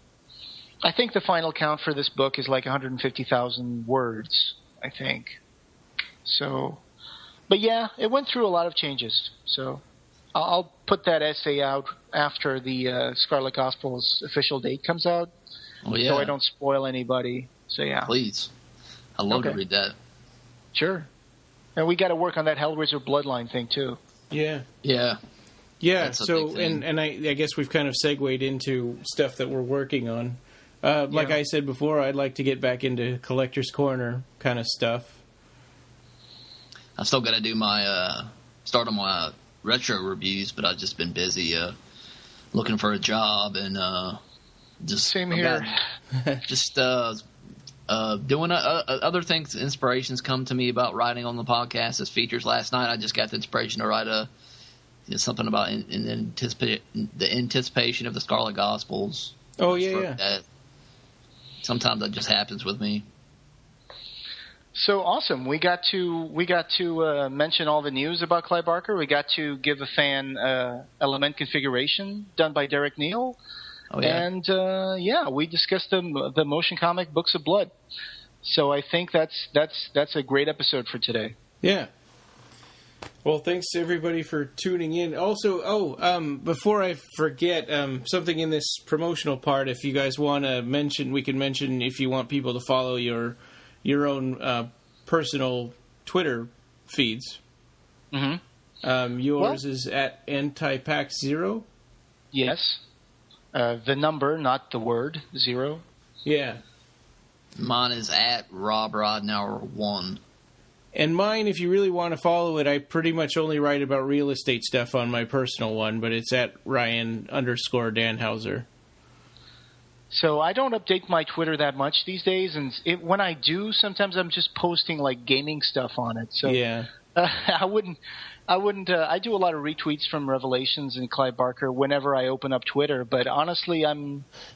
I think the final count for this book is like 150,000 words, I think. So, But yeah, it went through a lot of changes. So I'll put that essay out after the Scarlet Gospel's official date comes out. Oh, yeah. So I don't spoil anybody. So yeah. Please. I'd love to read that. Sure. And we got to work on that Hellraiser Bloodline thing too. Yeah. Yeah. Yeah, so, and I guess we've kind of segued into stuff that we're working on. Like I said before, I'd like to get back into Collector's Corner kind of stuff. I've still got to do start on my retro reviews, but I've just been busy looking for a job and just... Same here. Just doing other things. Inspirations come to me about writing on the podcast as features. Last night I just got the inspiration to write something about the anticipation of the Scarlet Gospels. Oh, yeah. Sometimes that just happens with me. So awesome! We got to mention all the news about Clive Barker. We got to give a fan element configuration done by Derek Neal. Oh, yeah. And we discussed the motion comic Books of Blood. So I think that's a great episode for today. Yeah. Well, thanks to everybody for tuning in. Also, before I forget, something in this promotional part, if you guys want to mention, we can mention if you want people to follow your own personal Twitter feeds. Mm-hmm. Yours is at AntiPax0? Yes. The number, not the word, 0. Yeah. Mine is at Rob Rodnauer 1. And mine, if you really want to follow it, I pretty much only write about real estate stuff on my personal one, but it's at Ryan_Danhauser. So I don't update my Twitter that much these days, and when I do, sometimes I'm just posting like gaming stuff on it. So yeah. I wouldn't. I do a lot of retweets from Revelations and Clive Barker whenever I open up Twitter, but honestly,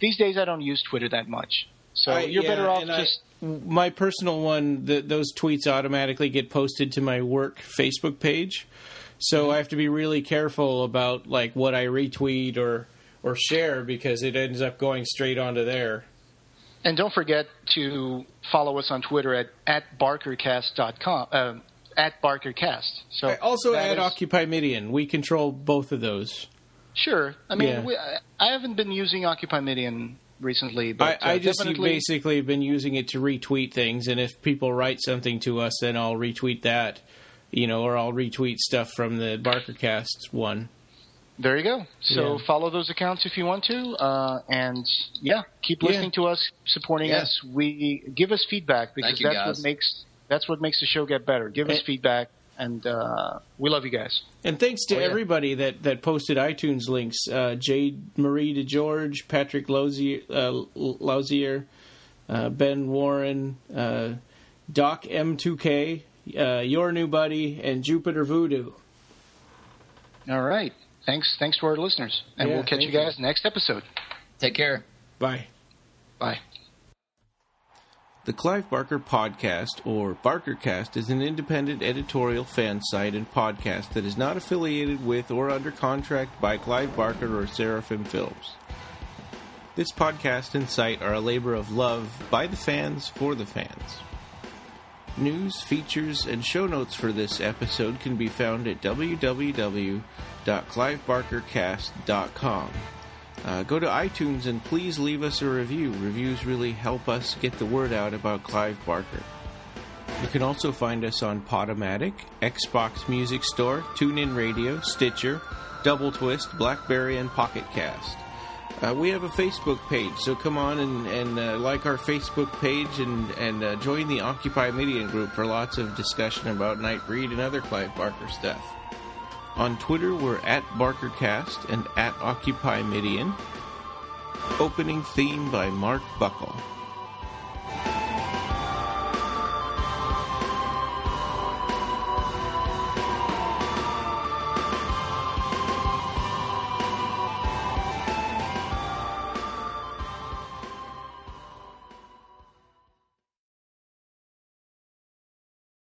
these days I don't use Twitter that much. So you're better off just. My personal one, those tweets automatically get posted to my work Facebook page, so I have to be really careful about like what I retweet or share because it ends up going straight onto there. And don't forget to follow us on Twitter at barkercast.com. At BarkerCast. So also at Occupy Midian. We control both of those. Sure. I mean, I haven't been using Occupy Midian recently, but I just basically have been using it to retweet things, and if people write something to us, then I'll retweet that, or I'll retweet stuff from the BarkerCast one. There you go. So follow those accounts if you want to, and keep listening to us, supporting us. Give us feedback because that's what makes the show get better. Give us feedback, and we love you guys. And thanks to everybody that posted iTunes links. Jade Marie DeGeorge, Patrick Lauzier, Ben Warren, Doc M2K, Your New Buddy, and Jupiter Voodoo. All right. Thanks to our listeners. And we'll catch you guys next episode. Take care. Bye. Bye. The Clive Barker Podcast, or BarkerCast, is an independent editorial fan site and podcast that is not affiliated with or under contract by Clive Barker or Seraphim Films. This podcast and site are a labor of love by the fans for the fans. News, features, and show notes for this episode can be found at www.clivebarkercast.com. Go to iTunes and please leave us a review. Reviews really help us get the word out about Clive Barker. You can also find us on Podomatic, Xbox Music Store, TuneIn Radio, Stitcher, Doubletwist, Blackberry, and Pocketcast. We have a Facebook page, so come on and like our Facebook page and join the Occupy Midian group for lots of discussion about Nightbreed and other Clive Barker stuff. On Twitter, we're at BarkerCast and at Occupy Midian. Opening theme by Mark Buckle.